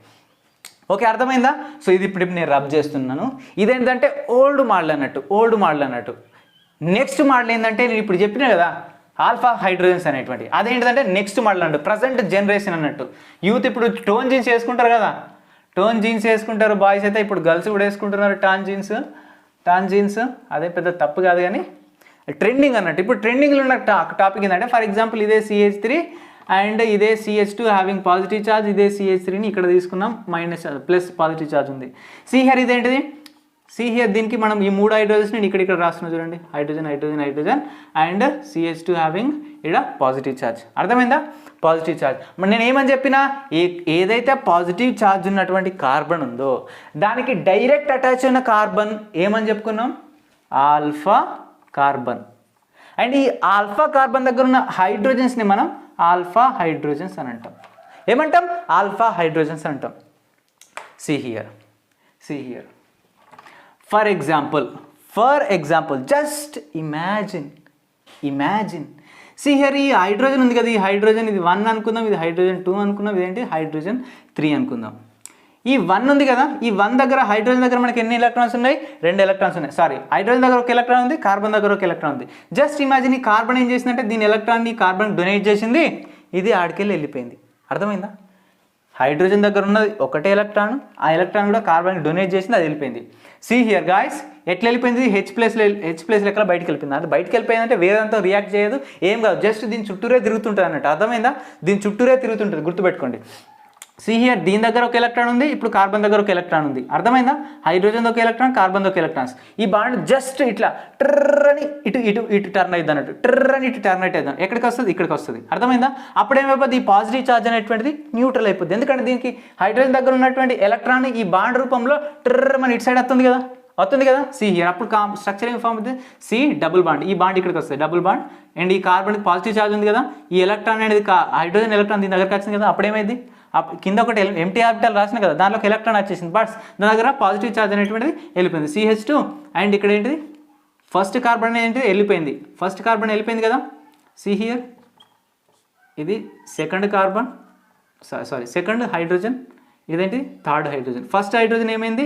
ఓకే, అర్థమైందా? సో ఇది ఇప్పుడు నేను రబ్ చేస్తున్నాను. ఇదేంటంటే ఓల్డ్ మోడల్ అన్నట్టు. నెక్స్ట్ మోడల్ ఏంటంటే నేను ఇప్పుడు చెప్పినా కదా, ఆల్ఫా హైడ్రోజన్స్ అనేటువంటి, అదేంటంటే నెక్స్ట్ మోడల్ అన్నట్టు, ప్రజెంట్ జనరేషన్ అన్నట్టు. యూత్ ఇప్పుడు టోన్ జీన్స్ వేసుకుంటారు కదా, బాయ్స్ అయితే. ఇప్పుడు గర్ల్స్ కూడా వేసుకుంటున్నారు టాన్ జీన్స్. అదే పెద్ద తప్పు కాదు కానీ ట్రెండింగ్ అన్నట్టు. ఇప్పుడు ట్రెండింగ్లో ఉన్న టాపిక్ ఏంటంటే, ఫర్ ఎగ్జాంపుల్ ఇదే CH3 అండ్ ఇదే CH2 హ్యావింగ్ పాజిటివ్ ఛార్జ్, ఇదే CH3ని ఇక్కడ తీసుకున్నాం, ప్లస్ పాజిటివ్ ఛార్జ్ ఉంది. హియర్ ఇదేంటిది, హియర్ దీనికి మనం ఈ 3 హైడ్రోజన్స్ని ఇక్కడ రాస్తున్నాం చూడండి, హైడ్రోజన్ అండ్ CH2 హ్యావింగ్ ఇక్కడ పాజిటివ్ ఛార్జ్. అర్థమైందా? Positive charge. మరి నేను ఏమని చెప్పినా, ఏదైతే పాజిటివ్ ఛార్జ్ ఉన్నటువంటి కార్బన్ ఉందో దానికి డైరెక్ట్ అటాచ్ అయిన కార్బన్ ఏమని చెప్పుకున్నాం, ఆల్ఫా కార్బన్. అండ్ ఈ ఆల్ఫా కార్బన్ దగ్గర ఉన్న హైడ్రోజన్స్ని మనం ఆల్ఫా హైడ్రోజన్స్ అని అంటాం. ఏమంటాం, ఆల్ఫా హైడ్రోజన్స్ అంటాం. See here for example just imagine see here, ఈ హైడ్రోజన్ ఉంది కదా, ఈ హైడ్రోజన్ ఇది 1 అనుకుందాం, ఇది హైడ్రోజన్ 2 అనుకుందాం, ఇదేంటి హైడ్రోజన్ 3 అనుకుందాం. ఈ 1 ఉంది కదా, ఈ 1 దగ్గర హైడ్రోజన్ దగ్గర మనకి ఎన్ని ఎలక్ట్రాన్స్ ఉన్నాయి, 2 ఎలక్ట్రాన్స్ ఉన్నాయి. సారీ, హైడ్రోజన్ దగ్గర ఒక ఎలక్ట్రాన్ ఉంది, కార్బన్ దగ్గర ఒక ఎలక్ట్రాన్ ఉంది. జస్ట్ ఇమాజిన్ ఈ కార్బన్ ఏం చేసిందంటే దీని ఎలక్ట్రాన్ని కార్బన్ డొనేట్ చేసింది, ఇది ఆడికెళ్ళి వెళ్ళిపోయింది. అర్థమైందా? హైడ్రోజన్ దగ్గర ఉన్నది ఒకటే ఎలక్ట్రాన్, ఆ ఎలక్ట్రాన్ కూడా కార్బన్కి డొనేట్ చేసింది, అది వెళ్ళిపోయింది. సీ హియర్ గాయస్, ఎట్లా వెళ్ళిపోయింది, హెచ్ ప్లస్ లెక్కల బయటికి వెళ్ళిపోయింది. అది బయటికి వెళ్ళిపోయిందంటే వేరేంతా రియాక్ట్ చేయదు, ఏం కాదు, జస్ట్ దీని చుట్టూరే తిరుగుతుంటుంది అన్నట్టు. అర్థమైందా? దీని చుట్టూరే తిరుగుతుంటుంది, గుర్తుపెట్టుకోండి. సీ హియర్, దీని దగ్గర ఒక ఎలక్ట్రాన్ ఉంది, ఇప్పుడు కార్బన్ దగ్గర ఒక ఎలక్ట్రాన్ ఉంది. అర్థమైందా? హైడ్రోజన్ ఒక ఎలక్ట్రాన్, కార్బన్ ఒక ఎలక్ట్రాన్స్. ఈ బాండ్ జస్ట్ ఇట్లా ట్రర్ ఇటు ఇటు ఇటు టర్న్ అవుతుంది అన్నట్టు, ట్రర్ ఇటు టర్న్ అవుతుంది. ఎక్కడికి వస్తుంది? ఇక్కడికి వస్తుంది. అర్థమైందా? అప్పుడు ఏమైపోతుంది, ఈ పాజిటివ్ ఛార్జ్ అనేటువంటిది న్యూట్రల్ అయిపోతుంది. ఎందుకంటే దీనికి హైడ్రోజన్ దగ్గర ఉన్నటువంటి ఎలక్ట్రాన్ ఈ బాండ్ రూపంలో ట్రర్ మన ఇటు సైడ్ వస్తుంది కదా, వస్తుంది కదా. సి హియర్, అప్పుడు స్ట్రక్చర్ ఏం ఫామ్ అవుతుంది, సి డబుల్ బాండ్. ఈ బాండ్ ఇక్కడికి వస్తుంది, డబుల్ బాండ్. అండ్ ఈ కార్బన్కి పాజిటివ్ ఛార్జ్ ఉంది కదా, ఈ ఎలక్ట్రాన్ అనేది హైడ్రోజన్ ఎలక్ట్రాన్ దీని దగ్గరకు వచ్చింది కదా, అప్పుడు ఏమైంది, కింద ఒకటి ఎంటీ ఆర్బిటల్ రాసిన కదా, దాంట్లోకి ఎలక్ట్రాన్ వచ్చేసింది, బట్ దాని దగ్గర పాజిటివ్ ఛార్జ్ అనేటువంటిది వెళ్ళిపోయింది, CH2. అండ్ ఇక్కడ ఏంటిది, ఫస్ట్ కార్బన్ ఏంటిది వెళ్ళిపోయింది, ఫస్ట్ కార్బన్ వెళ్ళిపోయింది కదా. సి హియర్, ఇది second carbon, sorry second hydrogen, ఇదేంటి థర్డ్ హైడ్రోజన్. ఫస్ట్ హైడ్రోజన్ ఏమైంది,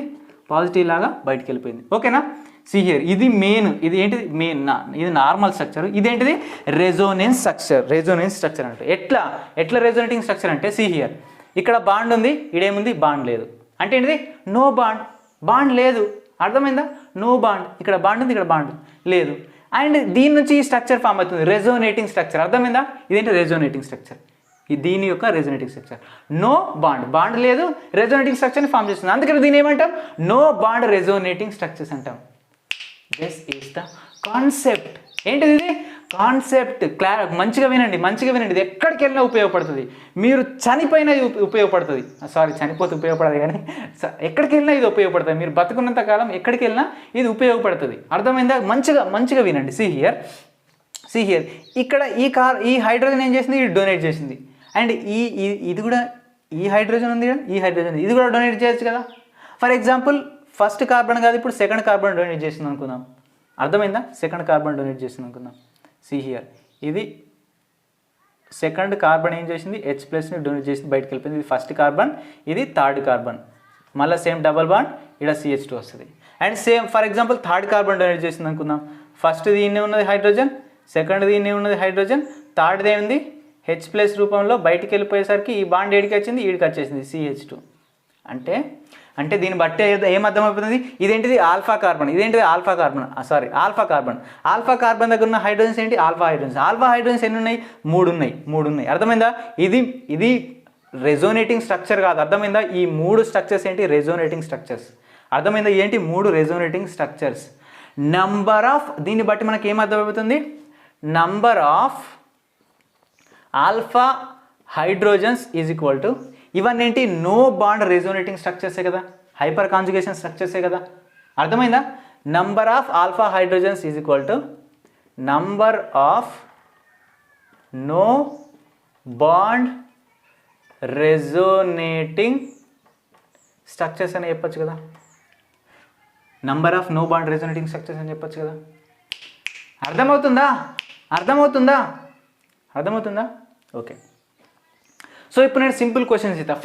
పాజిటివ్ లాగా బయటికి వెళ్ళిపోయింది. ఓకేనా? సి హియర్, ఇది మెయిన్, ఇది ఏంటిది మెయిన్, ఇది నార్మల్ స్ట్రక్చర్, ఇదేంటిది రెజోనెన్స్ స్ట్రక్చర్. రెజోనెన్స్ స్ట్రక్చర్ అంటే ఎట్లా రెజోనేటింగ్ స్ట్రక్చర్ అంటే, సి హియర్, ఇక్కడ బాండ్ ఉంది, ఇడేముంది బాండ్ లేదు, అంటే ఏంటిది నో బాండ్, బాండ్ లేదు. అర్థమైందా? నో బాండ్, ఇక్కడ బాండ్ ఉంది, ఇక్కడ బాండ్ లేదు. అండ్ దీని నుంచి ఈ స్ట్రక్చర్ ఫామ్ అవుతుంది, రెజోనేటింగ్ స్ట్రక్చర్. అర్థమైందా? ఇదేంటి రెజోనేటింగ్ స్ట్రక్చర్, దీని యొక్క resonating structure. No bond, bond లేదు, రెజోనేటింగ్ స్ట్రక్చర్ని ఫామ్ చేస్తుంది. అందుకని దీని ఏమంటాం, నో బాండ్ రెజోనేటింగ్ స్ట్రక్చర్స్ అంటాం. This is the concept. ఏంటిది ఇది కాన్సెప్ట్? మంచిగా వినండి, మంచిగా వినండి. ఇది ఎక్కడికి వెళ్ళినా ఉపయోగపడుతుంది, మీరు చనిపోయినా ఇది ఉపయోగపడుతుంది. సారీ, చనిపోతే ఉపయోగపడదు కానీ ఎక్కడికి వెళ్ళినా ఇది ఉపయోగపడుతుంది. మీరు బతుకున్నంత కాలం ఎక్కడికి వెళ్ళినా ఇది ఉపయోగపడుతుంది. అర్థమైందా? మంచిగా వినండి. సి హియర్, ఇక్కడ ఈ హైడ్రోజన్ ఏం చేసింది, ఇది డొనేట్ చేసింది. అండ్ ఇది కూడా, ఈ హైడ్రోజన్ ఉంది కదా, ఈ హైడ్రోజన్ ఇది కూడా డొనేట్ చేయొచ్చు కదా. ఫర్ ఎగ్జాంపుల్, ఫస్ట్ కార్బన్ కాదు, ఇప్పుడు సెకండ్ కార్బన్ డొనేట్ చేసింది అనుకుందాం. అర్థమైందా? సెకండ్ కార్బన్ డొనేట్ చేసింది అనుకుందాం. సి హియర్, ఇది సెకండ్ కార్బన్ ఏం చేసింది, H+ని డొనేట్ చేసింది, బయటకు వెళ్ళిపోయింది. ఇది ఫస్ట్ కార్బన్, ఇది థర్డ్ కార్బన్, మళ్ళీ సేమ్ డబల్ బాండ్, ఇక్కడ CH2 వస్తుంది. And same for example third carbon donate చేసింది అనుకుందాం. ఫస్ట్ దీన్నే ఉన్నది హైడ్రోజన్, సెకండ్ దీన్నే ఉన్నది హైడ్రోజన్, థర్డ్ ఏముంది H+ రూపంలో బయటికి వెళ్ళిపోయేసరికి ఈ బాండ్ ఏడికి వచ్చింది, ఈడికి వచ్చేసింది CH2. అంటే దీన్ని బట్టి ఏం అర్థమైపోతుంది, ఇదేంటిది ఆల్ఫా కార్బన్, ఇదేంటిది alpha carbon, sorry alpha carbon. Alpha carbon దగ్గర ఉన్న హైడ్రోజన్స్ ఏంటి, ఆల్ఫా హైడ్రోజన్స్. ఆల్ఫా హైడ్రోజన్స్ ఎన్ని ఉన్నాయి, 3 ఉన్నాయి. అర్థమైందా? ఇది రెజోనేటింగ్ స్ట్రక్చర్ కాదు. అర్థమైందా? ఈ 3 స్ట్రక్చర్స్ ఏంటి, రెజోనేటింగ్ స్ట్రక్చర్స్. అర్థమైందా? ఏంటి 3 రెజోనేటింగ్ స్ట్రక్చర్స్. నంబర్ ఆఫ్, దీన్ని బట్టి మనకి ఏం అర్థమవుతుంది, number of alpha hydrogens is equal to, ఇవన్నీ ఏంటి నో బాండ్ రెజోనేటింగ్ స్ట్రక్చర్సే కదా, హైపర్ కాంజుగేషన్ స్ట్రక్చర్సే కదా. అర్థమైందా? Number of alpha hydrogens is equal to number of no bond resonating structures అని చెప్పచ్చు కదా, number of no bond resonating structures అని చెప్పచ్చు కదా. అర్థమవుతుందా? ఓకే. సో ఇప్పుడు నేను సింపుల్ క్వశ్చన్స్ ఇస్తా.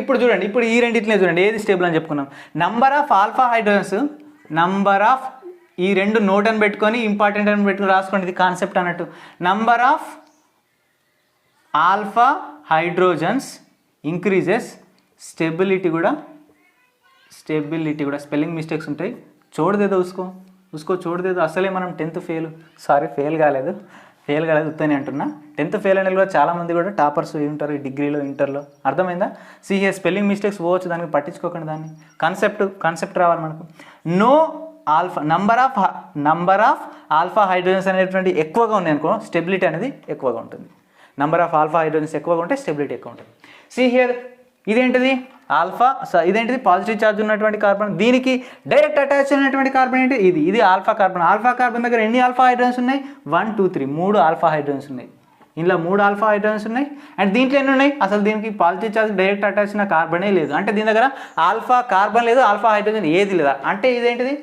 ఇప్పుడు చూడండి, ఇప్పుడు ఈ రెండింటినే చూడండి, ఏది స్టేబుల్ అని చెప్పుకున్నాం. Number of alpha hydrogens, number of, ఈ రెండు నోట్ అని పెట్టుకొని ఇంపార్టెంట్ అని పెట్టుకొని రాసుకోండి, ఇది కాన్సెప్ట్ అన్నట్టు. Number of alpha hydrogens increases, stability కూడా స్పెల్లింగ్ మిస్టేక్స్ ఉంటాయి. చూడదేదో ఉసుకో చూడదేదో. అసలే మనం 10th ఫెయిల్ కాలేదు ఉత్తనే అంటున్నా. 10th ఫెయిల్ అనేది కూడా చాలామంది కూడా టాపర్స్ ఉంటారు ఈ డిగ్రీలో, ఇంటర్లో. అర్థమైందా? సిఏ స్పెల్లింగ్ మిస్టేక్స్ పోవచ్చు, దానికి పట్టించుకోకండి. దాన్ని కాన్సెప్ట్ రావాలి మనకు. No alpha, number of alpha hydrogens అనేటువంటి ఎక్కువగా ఉన్నాయి అనుకో, స్టెబిలిటీ అనేది ఎక్కువగా ఉంటుంది. నంబర్ ఆఫ్ ఆల్ఫా హైడ్రోజన్స్ ఎక్కువగా ఉంటే స్టెబిలిటీ ఎక్కువ ఉంటుంది. సి హియర్, ఇదేంటిది ఆల్ఫా, ఇదేంటిది పాజిటివ్ ఛార్జ్ ఉన్నటువంటి కార్బన్, దీనికి డైరెక్ట్ అటాచ్ అయినటువంటి కార్బన్ ఏంటి, ఇది ఆల్ఫా కార్బన్. ఆల్ఫా కార్బన్ దగ్గర ఎన్ని ఆల్ఫా హైడ్రోజన్స్ ఉన్నాయి, 1 2 3 3 ఆల్ఫా హైడ్రోజన్స్ ఉన్నాయి. ఇందులో 3 ఆల్ఫా హైడ్రోజన్స్ ఉన్నాయి. అండ్ దీంట్లో ఎన్ని ఉన్నాయి, అసలు దీనికి పాజిటివ్ ఛార్జ్ డైరెక్ట్ అటాచ్ అయిన కార్బనే లేదు. అంటే దీని దగ్గర ఆల్ఫా కార్బన్ లేదు, ఆల్ఫా హైడ్రోజన్ ఏది లేదా. అంటే ఇదేంటిది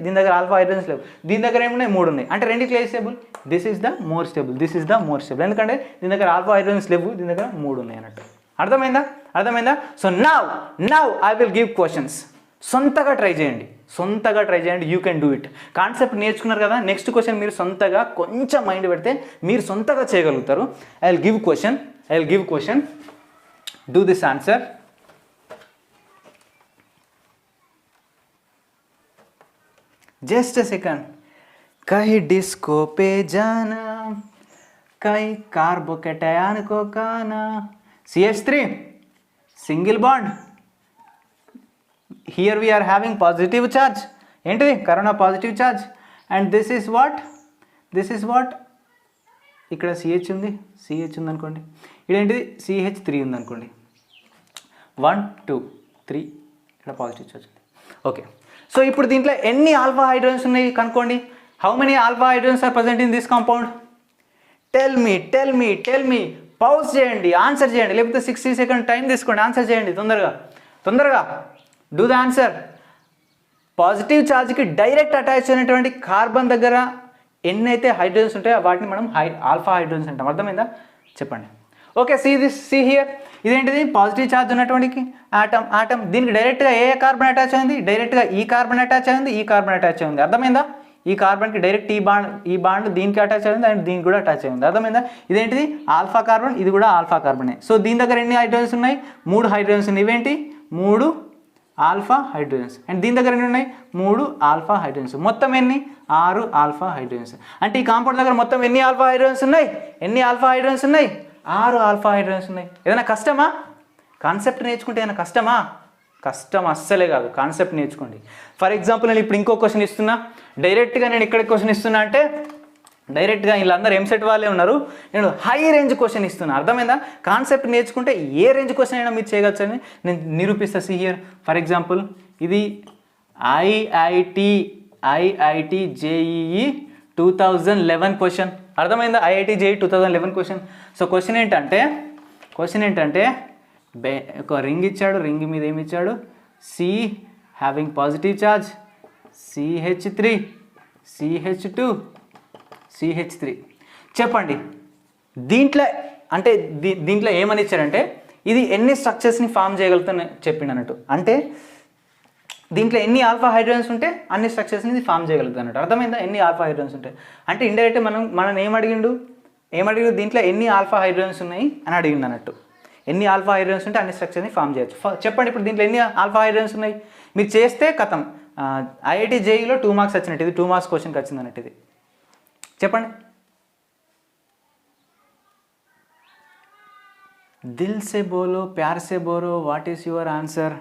దీని దగ్గర ఆల్ఫా హైడ్రోజన్స్ లేవు, దీని దగ్గర ఏమున్నాయి 3 ఉన్నాయి. అంటే రెండిట్లో ఏ stable, this is the more stable. ఎందుకంటే దీని దగ్గర ఆల్ఫా హైడ్రోజన్స్ లేవు, దీని దగ్గర 3 ఉన్నాయి అన్నట్టు. అర్థమైందా? So now I will give questions. సొంతగా ట్రై చేయండి. You can do it. Concept నేర్చుకున్నారు కదా, నెక్స్ట్ క్వశ్చన్ మీరు సొంతగా కొంచెం మైండ్ పెడితే మీరు సొంతగా చేయగలుగుతారు. I will give question. Do this answer. Just a second. कहीं डिस्को पे जाना, कहीं कार्बोकैटायन को खाना. CH3 single bond. Here we are having positive charge. ఏంటిది? Corona positive charge. And this is what ఇక్కడ CH ఉందనుకోండి. ఇదేంటిది? CH3 ఉందనుకోండి. 1 2 3 ఇక్కడ పాజిటివ్ ఛార్జ్ ఉంది. ఓకే, సో ఇప్పుడు దీంట్లో ఎన్ని ఆల్ఫా హైడ్రోజన్స్ ఉన్నాయి కనుక్కోండి. How many alpha hydrogens are present in this compound? Tell me. Pause చేయండి, ఆన్సర్ చేయండి, లేకపోతే 60 సెకండ్ టైం తీసుకోండి, ఆన్సర్ చేయండి తొందరగా. Do the answer. పాజిటివ్ ఛార్జ్కి డైరెక్ట్ అటాచ్ అయినటువంటి కార్బన్ దగ్గర ఎన్నైతే హైడ్రోజన్స్ ఉంటాయో వాటిని మనం ఆల్ఫా హైడ్రోజన్స్ అంటాం. అర్థమైందా? చెప్పండి. Okay, see here. ఇదేంటిది? పాజిటివ్ ఛార్జ్ ఉన్నటువంటి ఆటమ్. దీనికి డైరెక్ట్గా ఏ కార్బన్ అటాచ్ అయింది? డైరెక్ట్గా ఈ కార్బన్ అటాచ్ అయింది. అర్థమైందా? ఈ కార్బన్కి డైరెక్ట్ ఈ బాండ్ దీనికి అటాచ్ అయింది అండ్ దీనికి కూడా అటాచ్ అయింది. అర్థమైందా? ఇదేంటిది? ఆల్ఫా కార్బన్, ఇది కూడా ఆల్ఫా కార్బనే. సో దీని దగ్గర ఎన్ని హైడ్రోజన్స్ ఉన్నాయి? 3 హైడ్రోజన్స్ ఉన్నాయి. ఇవేంటి? 3 ఆల్ఫా హైడ్రోజన్స్. అండ్ దీని దగ్గర ఎన్ని ఉన్నాయి? 3 ఆల్ఫా హైడ్రోజన్స్. మొత్తం ఎన్ని? 6 ఆల్ఫా హైడ్రోజన్స్. అంటే ఈ కాంపౌండ్ దగ్గర మొత్తం ఎన్ని ఆల్ఫా హైడ్రోజన్స్ ఉన్నాయి? 6 ఆల్ఫా హైడ్రోజన్స్ ఉన్నాయి. ఏదైనా కష్టమా? కాన్సెప్ట్ నేర్చుకుంటే ఏదైనా కష్టమా? కష్టం అస్సలే కాదు. కాన్సెప్ట్ నేర్చుకోండి. ఫర్ ఎగ్జాంపుల్ నేను ఇప్పుడు ఇంకో క్వశ్చన్ ఇస్తున్నా. డైరెక్ట్గా నేను ఇక్కడ క్వశ్చన్ ఇస్తున్నా అంటే డైరెక్ట్గా వీళ్ళందరూ ఎంసెట్ వాళ్ళే ఉన్నారు, నేను హై రేంజ్ క్వశ్చన్ ఇస్తున్నా. అర్థమైందా? కాన్సెప్ట్ నేర్చుకుంటే ఏ రేంజ్ క్వశ్చన్ అయినా మీరు చేయగలచని నేను నిరూపిస్తా. సి హియర్ ఫర్ ఎగ్జాంపుల్, ఇది ఐఐటి JEE 2011 క్వశ్చన్. అర్థమైందా? IIT JEE 2011 question. So question ఏంటంటే ఒక రింగ్ ఇచ్చాడు, రింగ్ మీద ఏమి ఇచ్చాడు? C having positive charge, CH3, CH2, CH3. చెప్పండి దీంట్లో అంటే దీంట్లో ఏమని ఇచ్చారంటే ఇది ఎన్ని స్ట్రక్చర్స్ని ఫామ్ చేయగలుగుతాను చెప్పిండు అన్నట్టు. అంటే దీంట్లో ఎన్ని ఆల్ఫా హైడ్రోజన్స్ ఉంటే అన్ని స్ట్రక్చర్స్ని ఇది ఫామ్ చేయగలుగుతుంది అన్నట్టు. అర్థమైందా? ఎన్ని ఆల్ఫా హైడ్రోజన్స్ ఉంటాయి అంటే ఇండైరెక్ట్ మనం ఏమడిగిండు దీంట్లో ఎన్ని ఆల్ఫా హైడ్రోజన్స్ ఉన్నాయి అని అడిగిండు అన్నట్టు. ఎన్ని ఆల్ఫా హైడ్రోజన్స్ ఉంటే అన్ని స్ట్రక్చర్ని ఫామ్ చేయొచ్చు. చెప్పండి ఇప్పుడు దీంట్లో ఎన్ని ఆల్ఫా హైడ్రోజన్స్ ఉన్నాయి? మీరు చేస్తే కథం. IIT JEEలో 2 మార్క్స్ వచ్చినట్టు, ఇది 2 మార్క్స్ క్వశ్చన్కి వచ్చింది అన్నట్టు. ఇది చెప్పండి. దిల్ సే బోలో ప్యార్ సే బోలో what is your answer?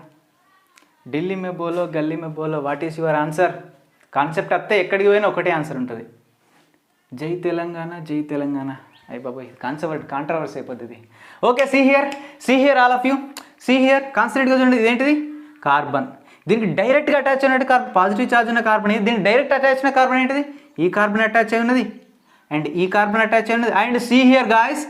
Delhi మే బోలో గల్లీ మే బోలో what is your answer? Concept అత్తే ఎక్కడికి పోయినా ఒకటే ఆన్సర్ ఉంటుంది. జై తెలంగాణ, జై తెలంగాణ. అయ్యి బాబాయ్ కాంట్రవర్సీ అయిపోతుంది. Okay, see here all of you. See here కాన్సన్ట్రేట్గా చూడండి. ఇదేంటిది? కార్బన్. దీనికి డైరెక్ట్గా అటాచ్ అయినట్టు పాజిటివ్ ఛార్జ్ ఉన్న కార్బన్ ఇది. దీనికి డైరెక్ట్ అటాచ్ అయిన కార్బన్ ఏంటిది? ఈ కార్బన్ అటాచ్ అయి ఉన్నది అండ్ ఈ కార్బన్ అటాచ్ అయి ఉన్నది. అండ్ సీ హియర్ గాయస్,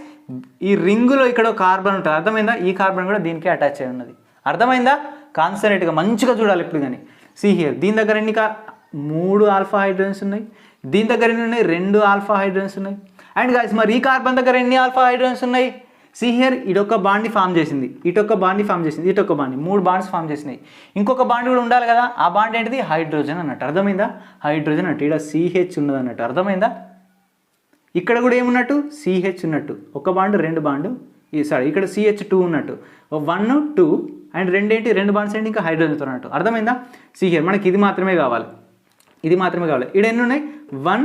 ఈ రింగులో ఇక్కడ కార్బన్ ఉంటుంది. అర్థమైందా? ఈ కార్బన్ కూడా దీనికి అటాచ్ అయి ఉన్నది. అర్థమైందా? కాన్సన్ట్రేట్గా మంచిగా చూడాలి ఇప్పుడు. కానీ సీ హియర్ దీని దగ్గర ఎన్ని 3 ఆల్ఫా హైడ్రోజన్స్ ఉన్నాయి. దీని దగ్గర ఎన్ని ఉన్నాయి? 2 ఆల్ఫా హైడ్రోజన్స్ ఉన్నాయి. అండ్ గాయస్ మరి ఈ కార్బన్ దగ్గర ఎన్ని ఆల్ఫా హైడ్రోజన్స్ ఉన్నాయి? సీ హియర్ ఇటొక బాండ్ని ఫామ్ చేసింది, ఇటొక బాండ్ని ఫామ్ చేసింది, ఇటొక బాండ్, 3 బాండ్స్ ఫామ్ చేసినాయి. ఇంకొక బాండ్ కూడా ఉండాలి కదా, ఆ బాండ్ ఏంటిది? హైడ్రోజన్ అన్నట్టు. అర్థమైందా? హైడ్రోజన్ అన్నట్టు. ఇక్కడ CH ఉన్నది అన్నట్టు. అర్థమైందా? ఇక్కడ కూడా ఏమున్నట్టు? CH ఉన్నట్టు. ఒక బాండ్ 2 బాండ్ ఇక్కడ CH2 ఉన్నట్టు. 1 2 అండ్ 2 ఏంటి? 2 బాండ్స్ ఏంటి? ఇంకా హైడ్రోజన్తో అన్నట్టు. అర్థమైందా? సీ హియర్ మనకి ఇది మాత్రమే కావాలి. ఇక్కడ ఎన్ని ఉన్నాయి? 1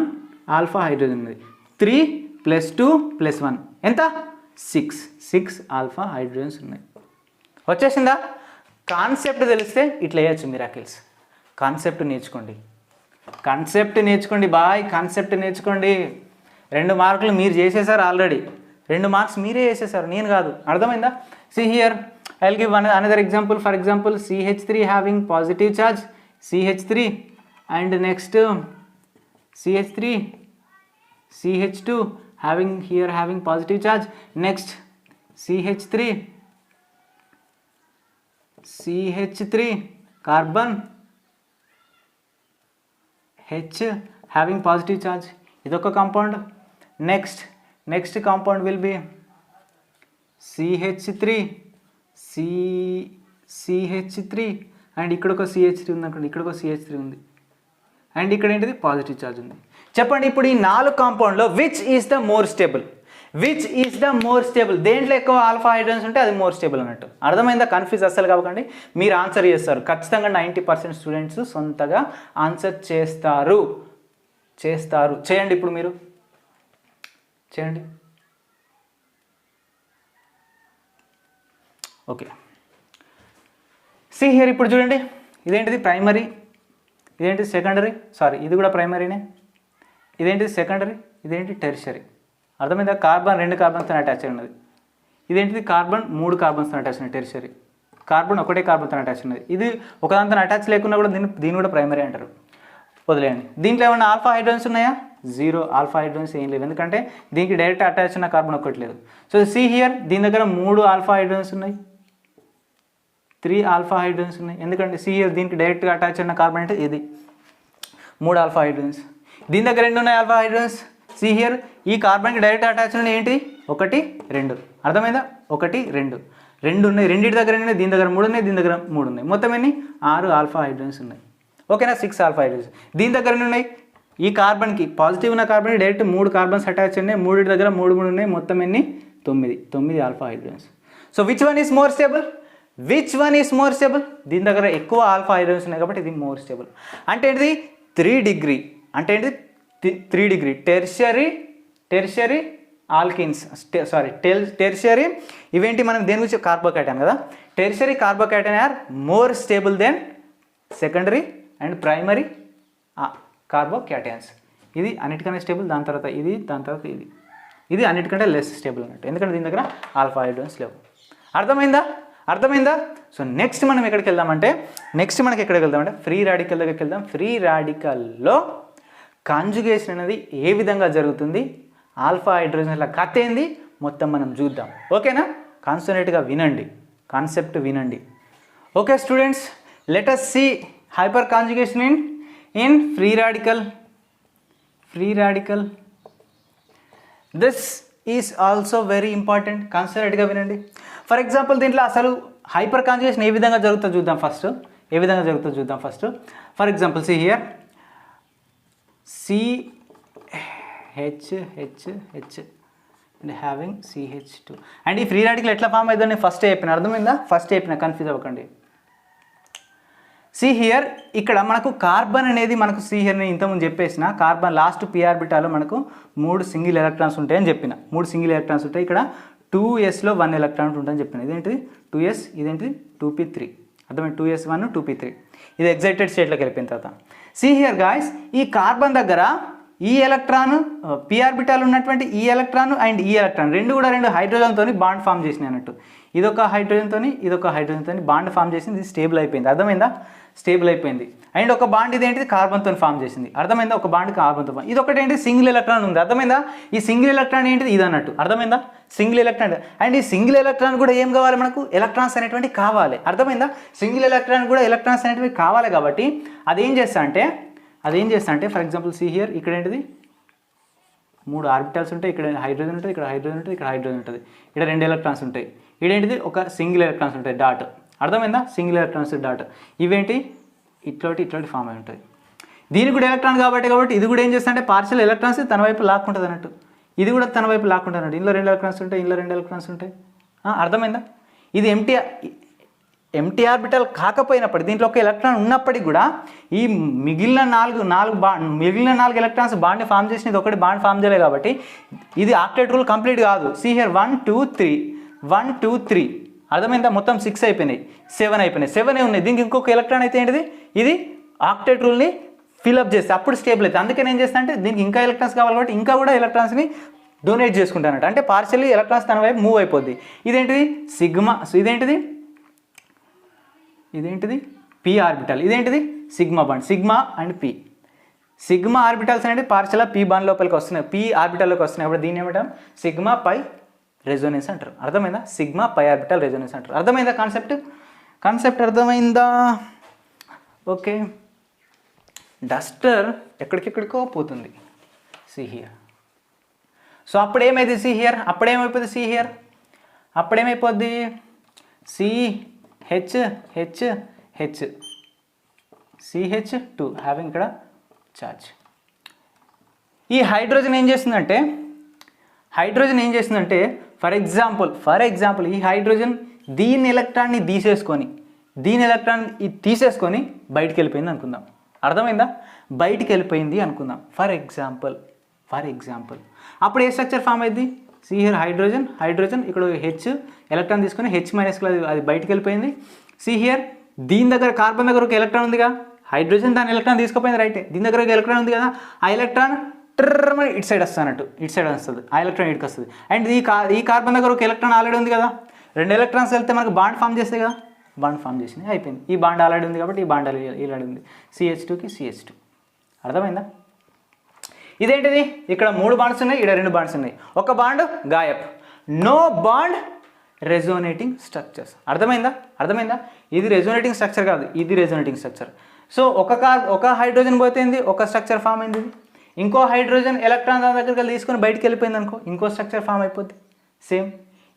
ఆల్ఫా హైడ్రోజన్ ఉన్నది. 3 + 2 + 1 ఎంత? 6 ఆల్ఫా హైడ్రోజన్స్ ఉన్నాయి. వచ్చేసిందా? కాన్సెప్ట్ తెలిస్తే ఇట్లా వేయచ్చు మిరాకిల్స్. కాన్సెప్ట్ నేర్చుకోండి బాయ్. కాన్సెప్ట్ నేర్చుకోండి. 2 మార్కులు మీరు చేసేసారు ఆల్రెడీ. 2 మార్క్స్ మీరే చేసేసారు, నేను కాదు. అర్థమైందా? See here I will give another example. For example, CH3 having positive charge, CH3 and next CH3, CH2 having positive charge. Next CH3 carbon H having positive charge. idoka compound. Next compound will be CH3 CH3 and ఇక్కడ ఒక CH3 ఉంది అనుకోండి, ఇక్కడ ఒక CH3 ఉంది అండ్ ఇక్కడ ఏంటిది పాజిటివ్ ఛార్జ్ ఉంది. చెప్పండి ఇప్పుడు ఈ 4 కాంపౌండ్లో which is the more stable? Which is the more stable? దేంట్లో ఎక్కువ ఆల్ఫా హైడ్రోజన్స్ ఉంటే అది మోర్ స్టేబుల్ అన్నట్టు. అర్థమైందా? కన్ఫ్యూజ్ అస్సలు కాకండి, మీరు ఆన్సర్ చేస్తారు ఖచ్చితంగా. 90% స్టూడెంట్స్ సొంతగా ఆన్సర్ చేస్తారు. చేయండి ఇప్పుడు మీరు చేయండి. Okay, see here. ఇప్పుడు చూడండి, ఇదేంటిది ప్రైమరీ, ఇదేంటిది సెకండరీ, సారీ ఇది కూడా ప్రైమరీనే, ఇదేంటిది సెకండరీ, ఇదేంటి టెర్షరీ. అర్థమైందా? కార్బన్ 2 కార్బన్స్తో అటాచ్ అయి ఉన్నది. ఇదేంటిది కార్బన్ 3 కార్బన్స్తో అటాచ్ ఉన్నది టెర్షరీ. కార్బన్ ఒకటే కార్బన్తో అటాచ్ ఉన్నది. ఇది ఒకదాంతో అటాచ్ లేకున్నా కూడా దీన్ని కూడా ప్రైమరీ అంటారు. వదిలేయండి. దీంట్లో ఏమన్నా ఆల్ఫా హైడ్రోజన్స్ ఉన్నాయా? 0 ఆల్ఫా హైడ్రోజన్స్ ఏం లేవు, ఎందుకంటే దీనికి డైరెక్ట్ అటాచ్ ఉన్న కార్బన్ ఒకటి లేదు. సో సి హియర్, దీని దగ్గర 3 ఆల్ఫా హైడ్రోజన్స్ ఉన్నాయి, 3 ఆల్ఫా హైడ్రోజన్స్ ఉన్నాయి. ఎందుకంటే సి హియర్ దీనికి డైరెక్ట్గా అటాచ్ ఉన్న కార్బన్ అంటే ఇది 3 ఆల్ఫా హైడ్రోజన్స్. దీని దగ్గర 2 ఉన్నాయి ఆల్ఫా హైడ్రోజన్స్. సి హియర్ ఈ కార్బన్కి డైరెక్ట్ అటాచ్ ఉన్నాయి ఏంటి? 1 2. అర్థమైందా? 1 2 ఉన్నాయి. రెండింటి దగ్గర ఉన్నాయి, దీని దగ్గర 3 ఉన్నాయి, దీని దగ్గర 3 ఉన్నాయి. మొత్తం ఎన్ని? 6 ఆల్ఫా హైడ్రోజన్స్ ఉన్నాయి. ఓకేనా? 6 ఆల్ఫా హైడ్రోజన్స్. దీని దగ్గర ఉన్నాయి, ఈ కార్బన్కి పాజిటివ్ ఉన్న కార్బన్కి డైరెక్ట్ 3 కార్బన్స్ అటాచ్ ఉన్నాయి, 3 దగ్గర 3 ఉన్నాయి. మొత్తం ఎన్ని? 9 alpha hydrogens. So which one is more stable? Which one is more stable? దీని దగ్గర ఎక్కువ ఆల్ఫా హైడ్రోజన్స్ ఉన్నాయి కాబట్టి ఇది మోర్ స్టేబుల్. అంటే ఏంటిది? 3 డిగ్రీ. అంటే ఏంటిది? 3 degree tertiary alkenes, sorry tertiary ఇవేంటి? మనం దేని గురించి? కార్బోకేటైన్ కదా. Tertiary carbocation are more stable than secondary and primary carbocations. ఇది అన్నిటికన్నా స్టేబుల్, దాని తర్వాత ఇది, దాని తర్వాత ఇది అన్నిటికంటే లెస్ స్టేబుల్ అన్నట్టు, ఎందుకంటే దీని దగ్గర ఆల్ఫా హైడ్రోజన్స్ లేవు. అర్థమైందా? సో నెక్స్ట్ మనం ఎక్కడికి వెళ్దామంటే, ఫ్రీ రాడికల్ దగ్గరికి వెళ్దాం. ఫ్రీ రాడికల్లో కాంజుగేషన్ అనేది ఏ విధంగా జరుగుతుంది, ఆల్ఫా హైడ్రోజన్ల కథ ఏంది మొత్తం మనం చూద్దాం. ఓకేనా? కాన్సన్ట్రేట్గా వినండి, కాన్సెప్ట్ వినండి. Okay students, let us see hyper conjugation in free radical. This is also very important. కాన్సన్ట్రేట్గా వినండి. ఫర్ ఎగ్జాంపుల్ దీంట్లో అసలు హైపర్ కాంజుగేషన్ ఏ విధంగా జరుగుతుందో చూద్దాం first. For example see here CHH and having CH2 and ఈ ఫ్రీ రాడికల్ ఎట్లా ఫామ్ అవుతుందో నేను ఫస్ట్ చెప్పిన. అర్థమైందా? ఫస్ట్ చెప్పిన, కన్ఫ్యూజ్ అవ్వకండి. సి హియర్ ఇక్కడ మనకు కార్బన్ అనేది మనకు సి హియర్ నేను ఇంతకుముందు చెప్పేసిన కార్బన్ లాస్ట్ p ఆర్బిటాల్లో మనకు 3 సింగిల్ ఎలక్ట్రాన్స్ ఉంటాయని చెప్పిన. 3 సింగిల్ ఎలక్ట్రాన్స్ ఉంటాయి. ఇక్కడ 2sలో 1 ఎలక్ట్రాన్ ఉంటుందని చెప్పిన. ఇదేంటిది 2s, ఇదేంటిది 2p3. అర్థమైంది? 2s1 2p3. ఇది ఎగ్జైటెడ్ స్టేట్లోకి వెళ్ళిపోయిన తర్వాత సి హియర్ గాయ్స్, ఈ కార్బన్ దగ్గర ఈ ఎలక్ట్రాన్ p ఆర్బిటాల్ ఉన్నటువంటి ఈ ఎలక్ట్రాన్ అండ్ ఈ ఎలక్ట్రాన్ రెండు హైడ్రోజన్తో బాండ్ ఫామ్ చేసినాయి అన్నట్టు. ఇదొక హైడ్రోజన్తో బాండ్ ఫామ్ చేసింది. ఇది స్టేబుల్ అయిపోయింది. అర్థమైందా? స్టేబుల్ అయిపోయింది. అండ్ ఒక బాండ్ ఇదేంటిది కార్బన్తో ఫామ్ చేసింది. అర్థమైందా? ఒక బాండ్ కార్బన్తో. ఇది ఒకటి ఏంటి? సింగిల్ ఎలక్ట్రాన్ ఉంది. అర్థమైందా? ఈ సింగిల్ ఎలక్ట్రాన్ ఏంటిది? ఇది అన్నట్టు. అర్థమైందా? Single electron. అండ్ ఈ సింగిల్ ఎలక్ట్రాన్ కూడా ఏం కావాలి మనకు? ఎలక్ట్రాన్స్ అనేటువంటి కావాలి. అర్థమైందా? సింగిల్ ఎలక్ట్రాన్ కూడా ఎలక్ట్రాన్స్ అనేటివి కావాలి కాబట్టి అదేం చేస్తా అంటే ఫర్ ఎగ్జాంపుల్ సి హియర్ ఇక్కడ ఏంటిది 3 ఆర్బిటాల్స్ ఉంటాయి. ఇక్కడ హైడ్రోజన్ ఉంటుంది, ఇక్కడ హైడ్రోజన్ ఉంటుంది, ఇక్కడ హైడ్రోజన్ ఉంటుంది. ఇక్కడ 2 ఎలక్ట్రాన్స్ ఉంటాయి. ఇదేంటిది? ఒక సింగిల్ ఎలక్ట్రాన్స్ ఉంటాయి, డాట్. అర్థమైందా? Single electrons dot. ఇవేంటి? ఇట్లాంటి ఫామ్ అయి ఉంటుంది. దీనికి కూడా ఎలక్ట్రాన్ కాబట్టి ఇది కూడా ఏం చేస్తా అంటే పార్షియల్ ఎలక్ట్రాన్స్ తన వైపు లాక్కుంటుంది అన్నట్టు. ఇది కూడా తన వైపు లాక్కుంటుంది అన్నట్టు. ఇందులో 2 ఎలక్ట్రాన్స్ ఉంటాయి, ఇందులో 2 ఎలక్ట్రాన్స్ ఉంటాయి. అర్థమైందా? ఇది ఎంటీ ఆర్బిటల్ కాకపోయినప్పుడు దీంట్లో ఒక ఎలక్ట్రాన్ ఉన్నప్పటికీ కూడా ఈ మిగిలిన 4 ఎలక్ట్రాన్స్ బాండ్ని ఫామ్ చేసిన ఇది ఒకటి బాండ్ ఫామ్ చేయలేదు కాబట్టి ఇది ఆక్టేట్ రూల్ కంప్లీట్ కాదు. సి హియర్ 1 2 3 అర్థమైందా? మొత్తం 6 అయిపోయినాయి, 7 అయిపోయినాయి, 7 ఉన్నాయి. దీనికి ఇంకొక ఎలక్ట్రాన్ అయితే ఏంటిది? ఇది ఆక్టేట్ రూల్ని ఫిల్అప్ చేస్తే అప్పుడు స్టేబుల్ అవుతుంది. అందుకే నేను చేస్తాను అంటే దీనికి ఇంకా ఎలక్ట్రాన్స్ కావాలి కాబట్టి ఇంకా కూడా ఎలక్ట్రాన్స్ని డొనేట్ చేసుకుంటానంట. అంటే పార్షియల్లీ ఎలక్ట్రాన్స్ తన వైపు మూవ్ అయిపోద్ది. ఇదేంటిది? సిగ్మా. సో ఇదేంటిది p ఆర్బిటల్. ఇదేంటిది? Sigma bond. Sigma and p. Sigma orbitals అనేది పార్షియల్గా p బాండ్ లోపలికి వస్తున్నాయి, p ఆర్బిటల్లోకి వస్తున్నాయి. అప్పుడు దీన్ని ఏమంటాం? సిగ్మా పై రెజోనెన్స్ అంటారు. అర్థమైందా? సిగ్మా పై ఆర్బిటల్ రెజోనెన్స్ అంటారు. అర్థమైందా? కాన్సెప్ట్ అర్థమైందా? ఓకే. డస్టర్ ఎక్కడికెక్కడికో పోతుంది సి హియర్. సో అప్పుడేమైంది సి హియర్? అప్పుడేమైపోద్ది CH2 హ్యావింగ్ ఇక్కడ ఛార్జ్. ఈ హైడ్రోజన్ ఏం చేస్తుందంటే ఫర్ ఎగ్జాంపుల్ ఈ హైడ్రోజన్ దీని ఎలక్ట్రాన్ని తీసేసుకొని బయటికి వెళ్ళిపోయింది అనుకుందాం. అర్థమైందా? బయటికి వెళ్ళిపోయింది అనుకుందాం ఫర్ ఎగ్జాంపుల్. అప్పుడు ఏ స్ట్రక్చర్ ఫామ్ అయింది? హియర్ హైడ్రోజన్ ఇక్కడ హెచ్ ఎలక్ట్రాన్ తీసుకొని H- అది బయటికి వెళ్ళిపోయింది. హియర్ దీని దగ్గర కార్బన్ దగ్గర ఒక ఎలక్ట్రాన్ ఉందిగా, హైడ్రోజన్ దాని ఎలక్ట్రాన్ తీసుకుపోయింది రైట్. దీని దగ్గర ఒక ఎలక్ట్రాన్ ఉంది కదా, ఆ ఎలక్ట్రాన్ ఇటు సైడ్ వస్తుంది, ఆ ఎలక్ట్రాన్ ఇటుకి వస్తుంది. అండ్ ఈ కార్బన్ దగ్గర ఒక ఎలక్ట్రాన్ ఆల్రెడీ ఉంది కదా, 2 ఎలక్ట్రాన్స్ వెళ్తే మనకు బాండ్ ఫామ్ చేస్తాయి కదా, బాండ్ ఫామ్ చేసినాయి, అయిపోయింది. ఈ బాండ్ ఆల్రెడీ ఉంది కాబట్టి ఈ బాండ్ ఆల్రెడీ ఉంది, CH2కి CH2. అర్థమైందా? ఇదేంటిది? ఇక్కడ 3 బాండ్స్ ఉన్నాయి, ఇక్కడ 2 బాండ్స్ ఉన్నాయి, ఒక బాండ్ గాయబ్, నో బాండ్ రెజోనేటింగ్ స్ట్రక్చర్స్. అర్థమైందా? ఇది రెజోనేటింగ్ స్ట్రక్చర్ కాదు, ఇది రెజోనేటింగ్ స్ట్రక్చర్. సో ఒక హైడ్రోజన్ పోతుంది, ఒక స్ట్రక్చర్ ఫామ్ అయింది. ఇంకో హైడ్రోజన్ ఎలక్ట్రాన్ దాని దగ్గరికి తీసుకొని బయటికి వెళ్ళిపోయింది అనుకో, ఇంకో స్ట్రక్చర్ ఫామ్ అయిపోద్ది సేమ్.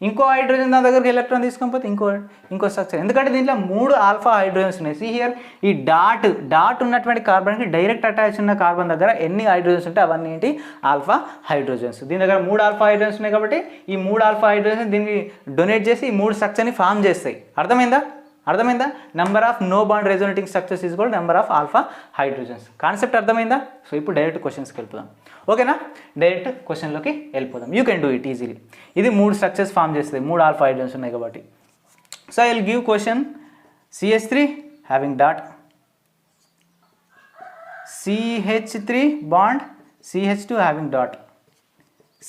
ఇంకో హైడ్రోజన్ దాని దగ్గరికి ఎలక్ట్రాన్ తీసుకొని పోతే ఇంకో స్ట్రక్చర్. ఎందుకంటే దీంట్లో 3 ఆల్ఫా హైడ్రోజన్స్ ఉన్నాయి. హియర్ ఈ డాట్ ఉన్నటువంటి కార్బన్కి డైరెక్ట్ అటాచ్ ఉన్న కార్బన్ దగ్గర ఎన్ని హైడ్రోజన్స్ ఉంటే అవన్నీ ఏంటి? Alpha hydrogens. దీని దగ్గర 3 ఆల్ఫా హైడ్రోజన్స్ ఉన్నాయి కాబట్టి ఈ 3 ఆల్ఫా హైడ్రోజన్స్ దీనికి డొనేట్ చేసి ఈ 3 స్ట్రక్చర్ని ఫామ్ చేస్తాయి. అర్థమైందా? Number of no bond resonating structures is equal number of alpha hydrogens. Concept అర్థమైందా? సో ఇప్పుడు డైరెక్ట్ క్వశ్చన్స్కి వెళ్ళిపోదాం. ఓకేనా? డైరెక్ట్ క్వశ్చన్లోకి వెళ్ళిపోదాం. You can do it easily. ఇది 3 స్ట్రక్చర్స్ ఫామ్ చేస్తుంది, 3 ఆల్ఫా హైడ్రోజన్స్ ఉన్నాయి కాబట్టి. So I will give question. CH3 having dot, CH3 bond, CH2 having dot,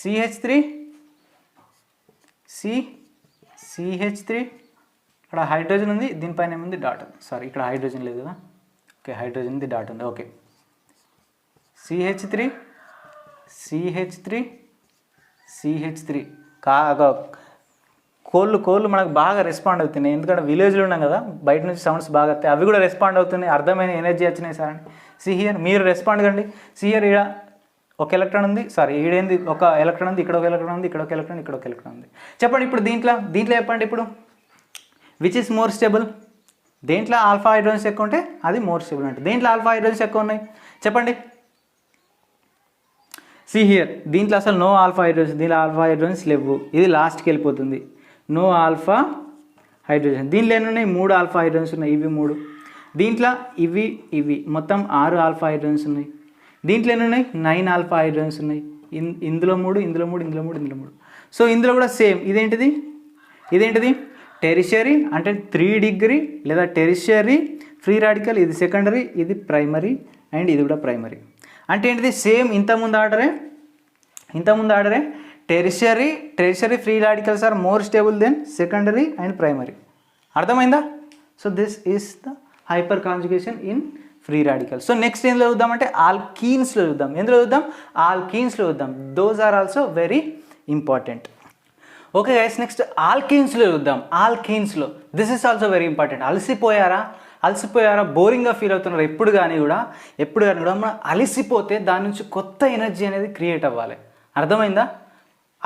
CH3 ఇక్కడ హైడ్రోజన్ ఉంది, దీనిపైన ఏముంది? డాట్. సారీ, ఇక్కడ హైడ్రోజన్ లేదు కదా, ఓకే, హైడ్రోజన్ ఉంది, డాట్ ఉంది, ఓకే. CH3 కోళ్ళు మనకు బాగా రెస్పాండ్ అవుతున్నాయి, ఎందుకంటే విలేజ్లో ఉన్నాం కదా, బయట నుంచి సౌండ్స్ బాగా వస్తాయి, అవి కూడా రెస్పాండ్ అవుతున్నాయి, అర్థమైన ఎనర్జీ వచ్చినాయి సార్ అని. హియర్ మీరు రెస్పాండ్ కండి. హియర్ ఇక్కడ ఒక ఎలక్ట్రాన్ ఉంది, సారీ ఈడేంది, ఒక ఎలక్ట్రాన్ ఉంది, ఇక్కడ ఒక ఎలక్ట్రాన్ ఉంది, ఇక్కడ ఒక ఎలక్ట్రాన్, ఇక్కడ ఒక ఎలక్ట్రాన్ ఉంది. చెప్పండి ఇప్పుడు దీంట్లో చెప్పండి ఇప్పుడు విచ్ ఇస్ మోర్ స్టేబుల్? దేంట్లో ఆల్ఫా హైడ్రోజన్స్ ఎక్కువ ఉంటే అది మోర్ స్టేబుల్ అంటే. దేంట్లో ఆల్ఫా హైడ్రోజన్స్ ఎక్కువ ఉన్నాయి చెప్పండి? హియర్ దీంట్లో అసలు నో ఆల్ఫా హైడ్రోజన్స్, దీంట్లో ఆల్ఫా హైడ్రోజన్స్ లేవు, ఇది లాస్ట్కి వెళ్ళిపోతుంది, నో ఆల్ఫా హైడ్రోజన్. దీంట్లో ఎన్ని ఉన్నాయి? 3 ఆల్ఫా హైడ్రోజన్స్ ఉన్నాయి, ఇవి 3. దీంట్లో ఇవి మొత్తం 6 ఆల్ఫా హైడ్రోజన్స్ ఉన్నాయి. దీంట్లో ఎన్ని ఉన్నాయి? 9 ఆల్ఫా హైడ్రోజన్స్ ఉన్నాయి. ఇందులో 3, ఇందులో 3. సో ఇందులో కూడా సేమ్. ఇదేంటిది? టెరిషరీ అంటే 3 డిగ్రీ లేదా టెరిషరీ ఫ్రీ రాడికల్. ఇది సెకండరీ, ఇది ప్రైమరీ, అండ్ ఇది కూడా ప్రైమరీ. అంటే ఏంటిది? సేమ్ ఇంతకుముందు ఆర్డరే. Tertiary free radicals are more stable than secondary and primary. అర్థమైందా? So this is the hyper conjugation in free radical. So next ఎందులో చూద్దామంటే ఆల్కీన్స్లో చూద్దాం. ఎందులో చూద్దాం? ఆల్కీన్స్లో చూద్దాం. Those are also very important. Okay guys, next ఆల్కీన్స్లో చూద్దాం. ఆల్కీన్స్లో this is also very important. అలసిపోయారా, బోరింగ్గా ఫీల్ అవుతున్నారు ఎప్పుడు కానీ కూడా మనం అలసిపోతే దాని నుంచి కొత్త ఎనర్జీ అనేది క్రియేట్ అవ్వాలి. అర్థమైందా?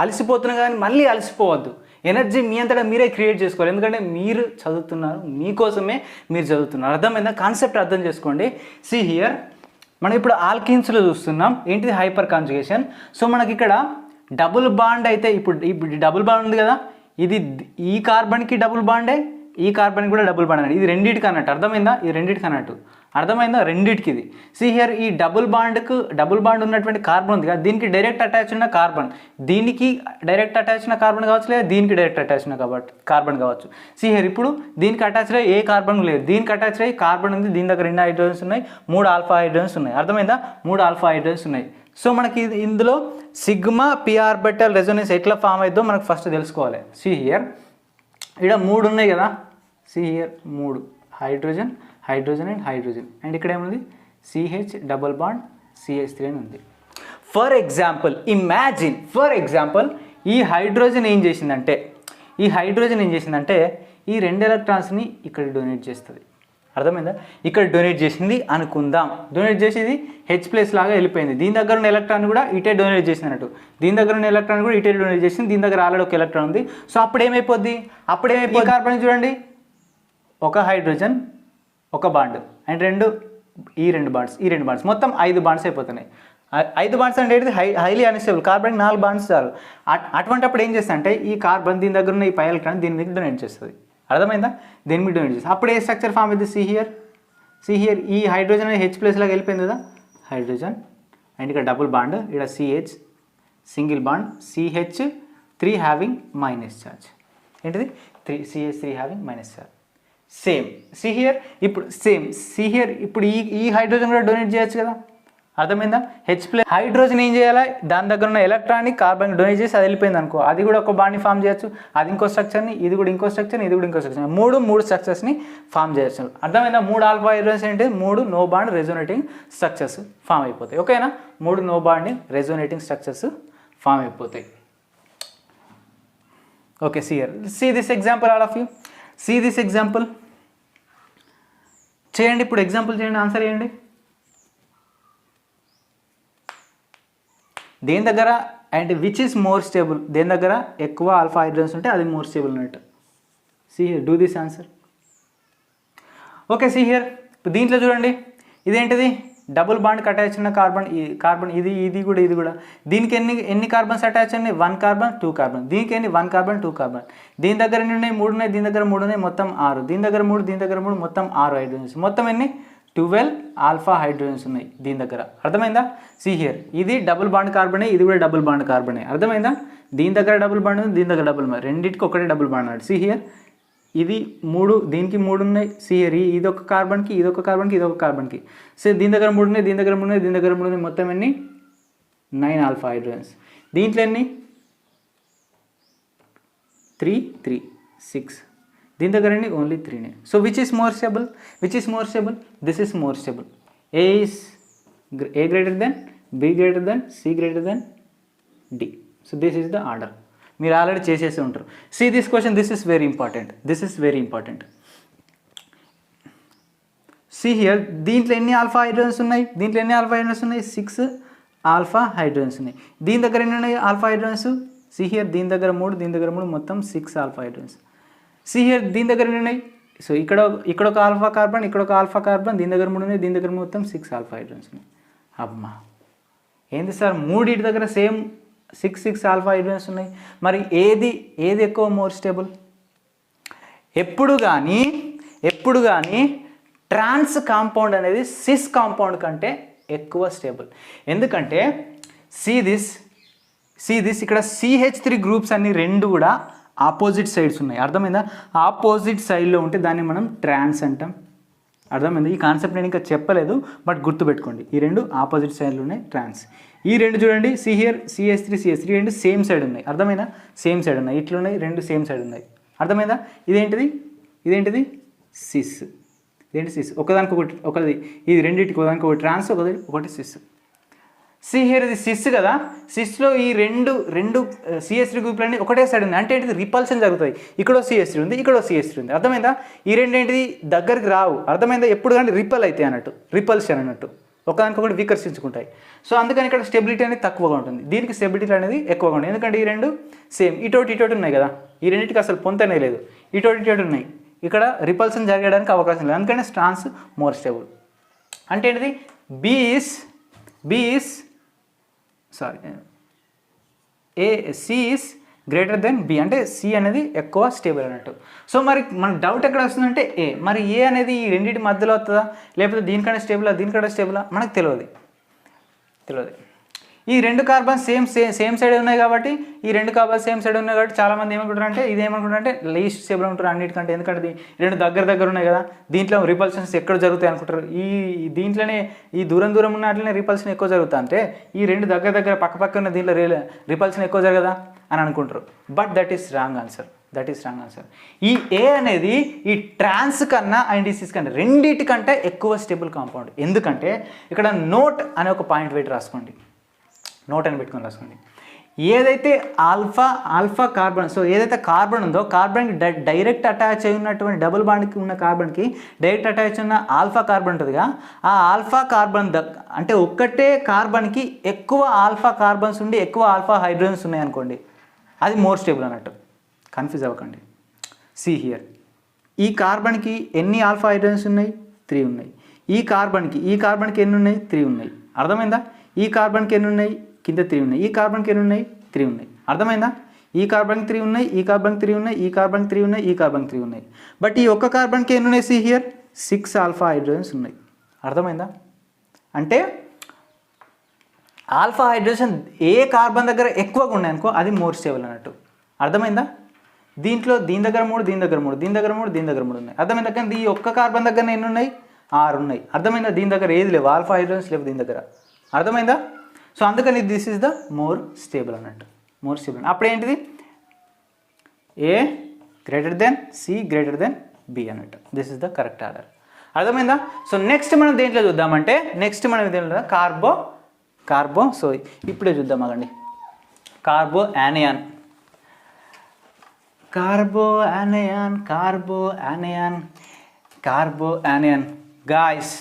అలసిపోతున్నా కానీ మళ్ళీ అలసిపోవద్దు, ఎనర్జీ మీ అంతటా మీరే క్రియేట్ చేసుకోవాలి. ఎందుకంటే మీరు చదువుతున్నారు, మీకోసమే మీరు చదువుతున్నారు. అర్థమైందా? కాన్సెప్ట్ అర్థం చేసుకోండి. హియర్ మనం ఇప్పుడు ఆల్కీన్స్లో చూస్తున్నాం. ఏంటిది? Hyper conjugation. సో మనకి ఇక్కడ డబుల్ బాండ్ అయితే ఇప్పుడు డబుల్ బాండ్ ఉంది కదా, ఇది ఈ కార్బన్కి డబుల్ బాండే, ఈ కార్బన్ కూడా డబుల్ బాండ్ అన్నట్టు. ఇది రెండింటికి అన్నట్టు. అర్థమైందా? ఇది రెండింటికి అన్నట్టు. అర్థమైందా? రెండింటికి ఇది. హియర్ ఈ డబుల్ బాండ్ ఉన్నటువంటి కార్బన్ ఉంది కదా, దీనికి డైరెక్ట్ అటాచ్ ఉన్న కార్బన్, దీనికి డైరెక్ట్ అటాచ్ ఉన్న కార్బన్ కావచ్చు, లేదా దీనికి డైరెక్ట్ అటాచ్ ఉన్న కార్బన్ కావచ్చు. హియర్ ఇప్పుడు దీనికి అటాచ్ అయ్యి ఏ కార్బన్ లేదు, దీనికి అటాచ్ అయ్యి కార్బన్ ఉంది, దీని దగ్గర 2 హైడ్రోజన్స్ ఉన్నాయి, 3 ఆల్ఫా హైడ్రోజన్స్ ఉన్నాయి. అర్థమైందా? 3 ఆల్ఫా హైడ్రోజన్స్ ఉన్నాయి. సో మనకి ఇందులో సిగ్మా పి ఆర్బిటల్ రెజోనెన్స్ ఎట్లా ఫామ్ అవుతుందో మనకు ఫస్ట్ తెలుసుకోవాలి. హియర్ ఇక్కడ 3 ఉన్నాయి కదా, here 3 hydrogen and hydrogen, and ఇక్కడ ఏముంది? CH డబుల్ బాండ్ CH3 అని ఉంది. ఫర్ ఎగ్జాంపుల్ ఈ హైడ్రోజన్ ఏం చేసిందంటే ఈ 2 ఎలక్ట్రాన్స్ని ఇక్కడ డొనేట్ చేస్తుంది. అర్థమైందా? ఇక్కడ డొనేట్ చేసింది అనుకుందాం, డొనేట్ చేసేది H+ లాగా వెళ్ళిపోయింది. దీని దగ్గర ఉన్న ఎలక్ట్రాన్ కూడా ఇటే డొనేట్ చేసింది అన్నట్టు, దీని దగ్గర ఉన్న ఎలక్ట్రాన్ కూడా ఇటే డొనేట్ చేసింది, దీని దగ్గర ఆల్రెడీ ఒక ఎలక్ట్రాన్ ఉంది. సో అప్పుడు ఏమైపోద్ది, కార్బన్ చూడండి, ఒక హైడ్రోజన్ ఒక బాండ్ అండ్ ఈ రెండు బాండ్స్ మొత్తం 5 బాండ్స్ అయిపోతున్నాయి. 5 బాండ్స్ అంటే ఏంటిది, హైలీ అన్స్టేబుల్. కార్బన్కి 4 బాండ్స్ చాలు. అటువంటిప్పుడు ఏం చేస్తా అంటే ఈ కార్బన్ దీని దగ్గర ఉన్న ఈ పై ఎలక్ట్రాన్ దీని మీద డొనేట్ చేస్తుంది. అర్థమైందా? దీని మీద డొనేట్ చేస్తుంది. అప్పుడు ఏ స్ట్రక్చర్ ఫామ్ అవుతుంది, సి హియర్ ఈ హైడ్రోజన్ H+ లాగా వెళ్ళిపోయింది కదా, హైడ్రోజన్ అండ్ ఇక్కడ డబుల్ బాండ్, ఇక్కడ CH single bond, CH3 having minus charge. ఏంటిది, CH3 having minus charge. Same see here ఇప్పుడు ఈ హైడ్రోజన్ కూడా డొనేట్ చేయొచ్చు కదా. అర్థమైందా? H+ హైడ్రోజన్ ఏం చేయాలి, దాని దగ్గర ఉన్న ఎలక్ట్రాన్ని కార్బన్ డొనేట్ చేసి అది వెళ్ళిపోయింది అనుకో, అది కూడా ఒక బాండ్ని ఫామ్ చేయొచ్చు, అది ఇంకో స్ట్రక్చర్ని, ఇది కూడా ఇంకో స్ట్రక్చర్ని, ఇది కూడా ఇంకో స్ట్రక్చర్, మూడు స్ట్రక్చర్స్ని ఫామ్ చేయొచ్చు. అర్థమైందా? 3 ఆల్ఫా హైడ్రోజన్స్ అంటే 3 no bond resonating structures form అయిపోతాయి. ఓకేనా? 3 no bond resonating structures form అయిపోతాయి. Okay, see this example, all of you see this example. చేయండి, ఇప్పుడు ఎగ్జాంపుల్ చేయండి, ఆన్సర్ చేయండి. దేని దగ్గర and which is more stable, దేని దగ్గర ఎక్కువ ఆల్ఫా హైడ్రోజన్స్ ఉంటే అది మోర్ స్టేబుల్ అన్నట్టు. See here, do this answer. Okay, see here, దీంట్లో చూడండి, ఇదేంటిది, డబుల్ బాండ్కి అటాచ్ ఉన్న కార్బన్ ఇది కూడా దీనికి ఎన్ని కార్బన్స్ అటాచ్ ఉన్నాయి, 1 కార్బన్ 2 కార్బన్, దీనికి ఎన్ని 1 కార్బన్ 2 కార్బన్, దీని దగ్గర ఎన్ని ఉన్నాయి, 3 ఉన్నాయి, దీని దగ్గర 3 ఉన్నాయి, మొత్తం 6, దీని దగ్గర 3 మొత్తం 6 హైడ్రోజన్స్, మొత్తం ఎన్ని 12 ఆల్ఫా హైడ్రోజన్స్ ఉన్నాయి దీని దగ్గర. అర్థమైందా? సి హియర్, ఇది డబుల్ బాండ్ కార్బనే, ఇది కూడా డబుల్ బాండ్ కార్బనే. అర్థమైందా? దీని దగ్గర డబుల్ బాండ్ ఉంది, దీని దగ్గర డబుల్ బాండ్, రెండింటికి ఒకటే డబుల్ బాండ్ అన్నాడు. సి హియర్, ఇది 3, దీనికి 3 ఉన్నాయి. సి హియర్, ఇది ఒక కార్బన్కి, ఇది ఒక కార్బన్కి, ఇది ఒక కార్బన్కి. సో దీని దగ్గర 3 ఉన్నాయి, దీని దగ్గర 3 ఉన్నాయి, దీని దగ్గర 3 ఉన్నాయి, మొత్తం ఎన్ని 9 ఆల్ఫా హైడ్రోజన్స్. దీంట్లో ఎన్ని 3 6, దీని దగ్గర ఎన్ని ఓన్లీ 3నే. So which is more stable, this is more stable. A greater than, B greater than, C greater than D. So this is the order. మీరు ఆల్రెడీ చేసేసి ఉంటారు. See this question, this is very important. See here, దీంట్లో ఎన్ని ఆల్ఫా హైడ్రోజన్స్ ఉన్నాయి, 6 ఆల్ఫా హైడ్రోజన్స్ ఉన్నాయి. దీని దగ్గర ఎన్ని ఉన్నాయి ఆల్ఫా హైడ్రోజన్స్, సీ హియర్, దీని దగ్గర 3 మొత్తం 6 ఆల్ఫా హైడ్రోజన్స్. సీ హియర్, దీని దగ్గర ఎన్ని ఉన్నాయి, సో ఇక్కడ ఒక ఆల్ఫా కార్బన్, ఇక్కడ ఒక ఆల్ఫా కార్బన్, దీని దగ్గర 3 ఉన్నాయి, దీని దగ్గర మొత్తం 6 ఆల్ఫా హైడ్రోజన్స్ ఉన్నాయి. అమ్మా, ఏంది సార్, మూడింటి దగ్గర సేమ్ 6 ఆల్ఫా హైడ్రోజన్స్ ఉన్నాయి. మరి ఏది ఎక్కువ మోర్ స్టేబుల్? ఎప్పుడు కానీ ట్రాన్స్ కాంపౌండ్ అనేది సిస్ కాంపౌండ్ కంటే ఎక్కువ స్టేబుల్. ఎందుకంటే సీ దిస్ ఇక్కడ CH3 గ్రూప్స్ అన్ని 2 కూడా ఆపోజిట్ సైడ్స్ ఉన్నాయి. అర్థమైందా? ఆపోజిట్ సైడ్లో ఉంటే దాన్ని మనం ట్రాన్స్ అంటాం. అర్థమైంది? ఈ కాన్సెప్ట్ నేను ఇంకా చెప్పలేదు, బట్ గుర్తుపెట్టుకోండి, ఈ 2 ఆపోజిట్ సైడ్లో ఉన్నాయి ట్రాన్స్. ఈ 2 చూడండి, see here, CH3 2 same side ఉన్నాయి. అర్థమైందా? సేమ్ సైడ్ ఉన్నాయి, ఇట్లా ఉన్నాయి, 2 సేమ్ సైడ్ ఉన్నాయి. అర్థమైందా? ఇదేంటిది సిస్, ఒకటి ఇది రెండింటికి ఒకదానికి ఒకటి ట్రాన్స్, ఒకటి సిస్. సి హియర్, ఇది సిస్ కదా, సిస్లో ఈ రెండు CH3 గ్రూప్లన్నీ ఒకటే సైడ్ ఉంది. అంటే ఏంటిది, రిపల్షన్ జరుగుతాయి. ఇక్కడ CH3 ఉంది, ఇక్కడ CH3 ఉంది. అర్థమైందా? ఈ రెండు ఏంటిది, దగ్గరికి రావు. అర్థమైందా? ఎప్పుడు కానీ రిపల్ అవుతాయి అన్నట్టు, రిపల్షన్ అన్నట్టు, ఒకదానికొకటి వికర్షించుకుంటాయి. సో అందుకని ఇక్కడ స్టెబిలిటీ అనేది తక్కువగా ఉంటుంది, దీనికి స్టెబిలిటీ అనేది ఎక్కువగా ఉంటుంది. ఎందుకంటే ఈ 2 సేమ్ ఇటోటి ఉన్నాయి కదా, ఈ రెండింటికి అసలు పొంతనే లేదు, ఇటోటి ఉన్నాయి. ఇక్కడ రిపల్షన్ జరగడానికి అవకాశం లేదు, అందుకని ట్రాన్స్ మోర్ స్టేబుల్. అంటే ఏంటిది, C is greater than B, అంటే C అనేది ఎక్కువ స్టేబుల్ అన్నట్టు. సో మరి మనకు డౌట్ ఎక్కడ వస్తుందంటే మరి A అనేది ఈ రెండింటి మధ్యలో వస్తుందా, లేకపోతే దీనికంటే స్టేబులా మనకు తెలియదు. ఈ 2 కార్బన్స్ సేమ్ సైడ్ ఉన్నాయి కాబట్టి, చాలామంది ఏమనుకుంటారంటే ఇదేమనుకుంటారంటే లీస్ట్ స్టేబుల్ ఉంటారు అన్నిటికంటే. ఎందుకంటే 2 దగ్గర ఉన్నాయి కదా, దీంట్లో రిపల్షన్స్ ఎక్కడ జరుగుతాయి అనుకుంటారు. దీంట్లోనే ఈ దూరం ఉన్నట్లనే రిపల్షన్ ఎక్కువ జరుగుతా అంటే ఈ 2 దగ్గర పక్క ఉన్న దీంట్లో రిపల్షన్ ఎక్కువ జరగదా అని అనుకుంటారు. But that is wrong answer. ఈ A అనేది ఈ ట్రాన్స్ కన్నా అండ్ ఈ సిస్ కన్నా రెండింటికంటే ఎక్కువ స్టేబుల్ కాంపౌండ్. ఎందుకంటే ఇక్కడ నోట్ అనే ఒక పాయింట్ పెట్టి రాసుకోండి, నోట్ అని పెట్టుకొని రాసుకోండి. ఏదైతే ఆల్ఫా కార్బన్, సో ఏదైతే కార్బన్ ఉందో కార్బన్కి డైరెక్ట్ అటాచ్ అయి ఉన్నటువంటి డబుల్ బాండ్కి ఉన్న కార్బన్కి డైరెక్ట్ అటాచ్ ఉన్న ఆల్ఫా కార్బన్ ఉంటుందిగా, ఆ ఆల్ఫా కార్బన్ అంటే ఒక్కటే కార్బన్కి ఎక్కువ ఆల్ఫా కార్బన్స్ ఉండి ఎక్కువ ఆల్ఫా హైడ్రోజన్స్ ఉన్నాయి అనుకోండి, అది మోర్ స్టేబుల్ అన్నట్టు. కన్ఫ్యూజ్ అవ్వకండి. సి హియర్, ఈ కార్బన్కి ఎన్ని ఆల్ఫా హైడ్రోజన్స్ ఉన్నాయి? 3 ఉన్నాయి. ఈ కార్బన్కి ఎన్ని ఉన్నాయి? 3 ఉన్నాయి. అర్థమైందా? ఈ కార్బన్కి ఎన్ని ఉన్నాయి? కింద 3 ఉన్నాయి. ఈ కార్బన్కి ఎన్ని ఉన్నాయి? 3 ఉన్నాయి. అర్థమైందా? ఈ కార్బన్కి 3 ఉన్నాయి, ఈ కార్బన్కి 3 ఉన్నాయి, ఈ కార్బన్కి 3 ఉన్నాయి, ఈ కార్బన్కి 3 ఉన్నాయి. బట్ ఈ ఒక్క కార్బన్కి ఎన్ని ఉన్నాయి? సి హియర్ 6 ఆల్ఫా హైడ్రోజన్స్ ఉన్నాయి. అర్థమైందా? అంటే ఆల్ఫా హైడ్రోజన్ ఏ కార్బన్ దగ్గర ఎక్కువగా ఉన్నాయనుకో అది మోర్ స్టేబుల్ అన్నట్టు. అర్థమైందా? దీంట్లో దీని దగ్గర 3, దీని దగ్గర 3, దీని దగ్గర 3, దీని దగ్గర 3 ఉన్నాయి. అర్థమైందా? కానీ ఈ ఒక్క కార్బన్ దగ్గర ఎన్ని ఉన్నాయి? 6 ఉన్నాయి. అర్థమైందా? దీని దగ్గర ఏది లేవు, ఆల్ఫా హైడ్రోజన్స్ లేవు దీని దగ్గర. అర్థమైందా? సో అందుకని this is the more stable అన్నట్టు. మోర్ స్టేబుల్ అప్పుడు ఏంటిది? A greater than C greater than B అన్నట్టు. This is the correct order. అర్థమైందా? సో నెక్స్ట్ మనం దేంట్లో చూద్దామంటే దేంట్లో కార్బో సో ఇప్పుడే చూద్దాం అగండి. కార్బో యానియాన్ గాయస్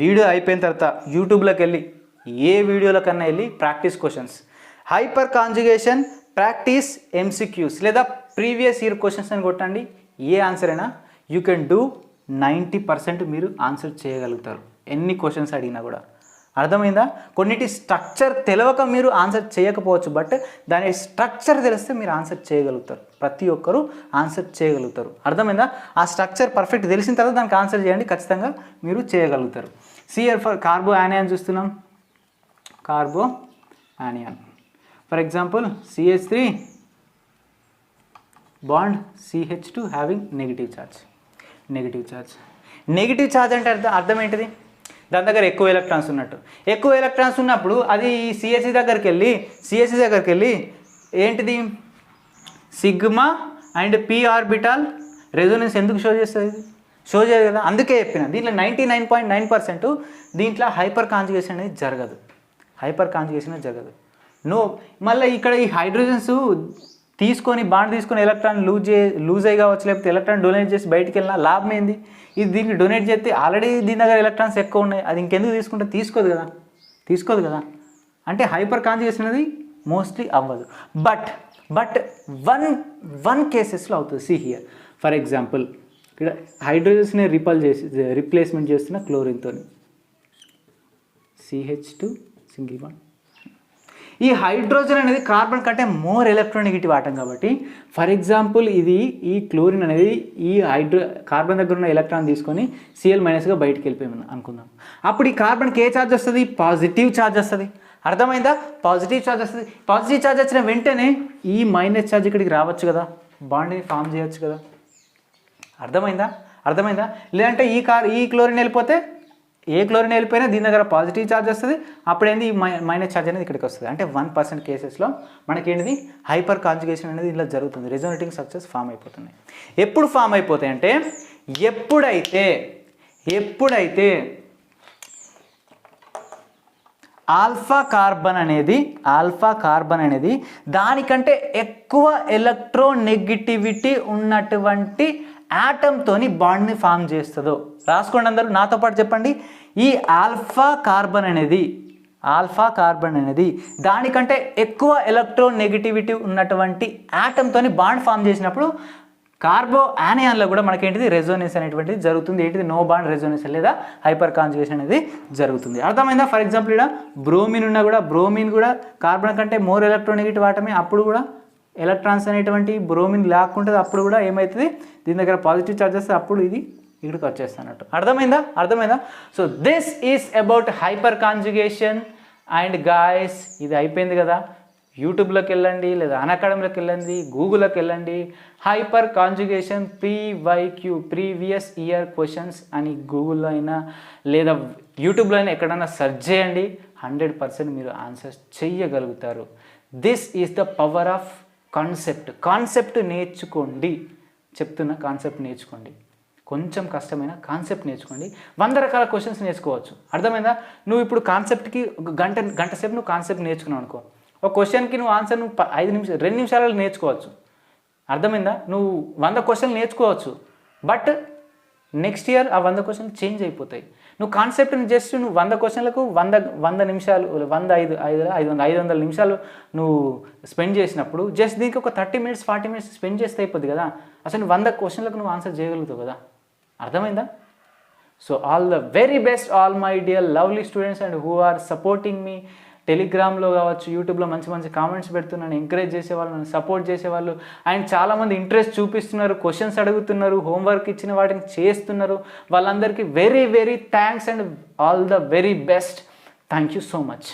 వీడియో అయిపోయిన తర్వాత యూట్యూబ్లోకి వెళ్ళి ఏ వీడియోలో కన్నా వెళ్ళి practice questions, hyper conjugation practice MCQs లేదా ప్రీవియస్ ఇయర్ క్వశ్చన్స్ అని కొట్టండి. ఏ ఆన్సర్ అయినా యూ కెన్ డూ 90% మీరు ఆన్సర్ చేయగలుగుతారు, ఎన్ని క్వశ్చన్స్ అడిగినా కూడా. అర్థమైందా? కొన్నిటి స్ట్రక్చర్ తెలియక మీరు ఆన్సర్ చేయకపోవచ్చు, బట్ దాని స్ట్రక్చర్ తెలిస్తే మీరు ఆన్సర్ చేయగలుగుతారు. ప్రతి ఒక్కరూ ఆన్సర్ చేయగలుగుతారు. అర్థమైందా? ఆ స్ట్రక్చర్ పర్ఫెక్ట్ తెలిసిన తర్వాత దానికి ఆన్సర్ చేయండి, ఖచ్చితంగా మీరు చేయగలుగుతారు. సిఆర్ ఫర్ కార్బో యానియాన్ చూస్తున్నాం. Carbanion for example CH3 bond CH2 having negative charge. Negative charge అంటే అర్థం ఏంటిది? దాని దగ్గర ఎక్కువ ఎలక్ట్రాన్స్ ఉన్నట్టు. ఎక్కువ ఎలక్ట్రాన్స్ ఉన్నప్పుడు అది CH3 దగ్గరికి వెళ్ళి ఏంటిది? Sigma and P orbital Resonance ఎందుకు షో చేస్తుంది? షో చేయదు కదా. అందుకే చెప్పిన దీంట్లో 99.9% దీంట్లో హైపర్ కాంజుగేషన్ అనేది జరగదు. మళ్ళీ ఇక్కడ ఈ హైడ్రోజన్స్ తీసుకొని బాండ్ తీసుకొని ఎలక్ట్రాన్ లూజ్ అయ్యి కావచ్చు, లేకపోతే ఎలక్ట్రాన్ డొనేట్ చేసి బయటికి వెళ్ళినా లాభం ఏంది? ఇది దీనికి డొనేట్ చేస్తే ఆల్రెడీ దీని దగ్గర ఎలక్ట్రాన్స్ ఎక్కువ ఉన్నాయి, అది ఇంకెందుకు తీసుకుంటే తీసుకోదు కదా. అంటే హైపర్ కాంజుగేషన్ అనేది మోస్ట్లీ అవ్వదు. బట్ వన్ కేసెస్లో అవుతుంది. సి హియర్ ఫర్ ఎగ్జాంపుల్ ఇక్కడ హైడ్రోజన్స్ని రిప్లేస్మెంట్ చేస్తున్న క్లోరిన్తో CH2 సింగిల్ బాండ్. ఈ హైడ్రోజన్ అనేది కార్బన్ కంటే మోర్ ఎలక్ట్రోనెగటివ్ ఆటం కాబట్టి ఫర్ ఎగ్జాంపుల్ ఈ క్లోరిన్ అనేది ఈ కార్బన్ దగ్గర ఉన్న ఎలక్ట్రాన్ తీసుకొని Cl- బయటికి వెళ్ళిపోయామని అనుకుందాం. అప్పుడు ఈ కార్బన్కి ఏ ఛార్జ్ వస్తుంది? పాజిటివ్ ఛార్జ్ వస్తుంది. అర్థమైందా? పాజిటివ్ ఛార్జ్ వస్తుంది. పాజిటివ్ ఛార్జ్ వచ్చిన వెంటనే ఈ మైనస్ ఛార్జ్ ఇక్కడికి రావచ్చు కదా, బాండ్ని ఫామ్ చేయొచ్చు కదా. అర్థమైందా? లేదంటే ఈ క్లోరిన్ వెళ్ళిపోతే ఏ క్లోరిన్ వెళ్ళిపోయినా దీని దగ్గర పాజిటివ్ ఛార్జ్ వస్తుంది, అప్పుడేంది ఈ మైనస్ ఛార్జ్ అనేది ఇక్కడికి వస్తుంది. అంటే 1% కేసెస్లో మనకేంటిది హైపర్ కాంజుగేషన్ అనేది ఇలా జరుగుతుంది. రెజోనేటింగ్ స్ట్రక్చర్స్ ఫామ్ అయిపోతున్నాయి. ఎప్పుడు ఫామ్ అయిపోతాయి అంటే ఎప్పుడైతే ఆల్ఫా కార్బన్ అనేది దానికంటే ఎక్కువ ఎలక్ట్రోనెగటివిటీ ఉన్నటువంటి యాటమ్తోని బాండ్ని ఫామ్ చేస్తుందో. రాసుకోండి అందరూ నాతో పాటు చెప్పండి. ఈ ఆల్ఫా కార్బన్ అనేది దానికంటే ఎక్కువ ఎలక్ట్రోనెగటివిటీ ఉన్నటువంటి యాటమ్తోని బాండ్ ఫామ్ చేసినప్పుడు కార్బో యానియాన్లో కూడా మనకేంటిది రెజోనెన్స్ అనేటువంటిది జరుగుతుంది. ఏంటిది? నో బాండ్ రెజోనెన్స్ లేదా హైపర్ కాంజుగేషన్ అనేది జరుగుతుంది. అర్థమైందా? ఫర్ ఎగ్జాంపుల్ ఇక్కడ బ్రోమిన్ కూడా కార్బన్ కంటే మోర్ ఎలక్ట్రోనెగటివ్ ఆటమే, అప్పుడు కూడా ఎలక్ట్రాన్స్ అనేటువంటి బ్రోమిన్ లాక్కుంటుంది, అప్పుడు కూడా ఏమవుతుంది? దీని దగ్గర పాజిటివ్ ఛార్జ్ వస్తే అప్పుడు ఇది ఇక్కడికి వచ్చేస్తున్నట్టు. అర్థమైందా? So this is about hyper conjugation. And guys ఇది అయిపోయింది కదా, యూట్యూబ్లోకి వెళ్ళండి, లేదా అన్అకాడమీలోకి వెళ్ళండి, గూగుల్లోకి వెళ్ళండి, hyper conjugation PYQ previous year questions అని గూగుల్లో అయినా లేదా యూట్యూబ్లో అయినా ఎక్కడైనా సెర్చ్ చేయండి. 100% మీరు ఆన్సర్స్ చెయ్యగలుగుతారు. This is the power of concept నేర్చుకోండి. చెప్తున్న కాన్సెప్ట్ నేర్చుకోండి. కొంచెం కష్టమైన కాన్సెప్ట్ నేర్చుకోండి. 100 రకాల క్వశ్చన్స్ నేర్చుకోవచ్చు. అర్థమైందా? నువ్వు ఇప్పుడు కాన్సెప్ట్కి ఒక గంట సేపు నువ్వు కాన్సెప్ట్ నేర్చుకున్నావు అనుకో, ఒక క్వశ్చన్కి నువ్వు ఆన్సర్ నువ్వు 2 నిమిషాలలో నేర్చుకోవచ్చు. అర్థమైందా? నువ్వు 100 క్వశ్చన్లు నేర్చుకోవచ్చు, బట్ నెక్స్ట్ ఇయర్ ఆ 100 క్వశ్చన్లు చేంజ్ అయిపోతాయి. నువ్వు కాన్సెప్ట్ని జస్ట్ నువ్వు 100 క్వశ్చన్లకు 100 నిమిషాలు 500 నిమిషాలు నువ్వు స్పెండ్ చేసినప్పుడు జస్ట్ దీనికి ఒక 30 మినిట్స్ 40 మినిట్స్ స్పెండ్ చేస్తే అయిపోద్ది కదా. అసలు 100 క్వశ్చన్లకు నువ్వు ఆన్సర్ చేయగలుగుతావు కదా. అర్థమైందా? So all the very best all my dear lovely students and who are supporting me. టెలిగ్రామ్లో కావచ్చు, యూట్యూబ్లో మంచి కామెంట్స్ పెడుతున్నాను, ఎంకరేజ్ చేసేవాళ్ళు, నన్ను సపోర్ట్ చేసేవాళ్ళు, అండ్ చాలామంది ఇంట్రెస్ట్ చూపిస్తున్నారు, క్వశ్చన్స్ అడుగుతున్నారు, హోంవర్క్ ఇచ్చిన వాటిని చేస్తున్నారు. వాళ్ళందరికీ very thanks and all the very best. Thank you so much.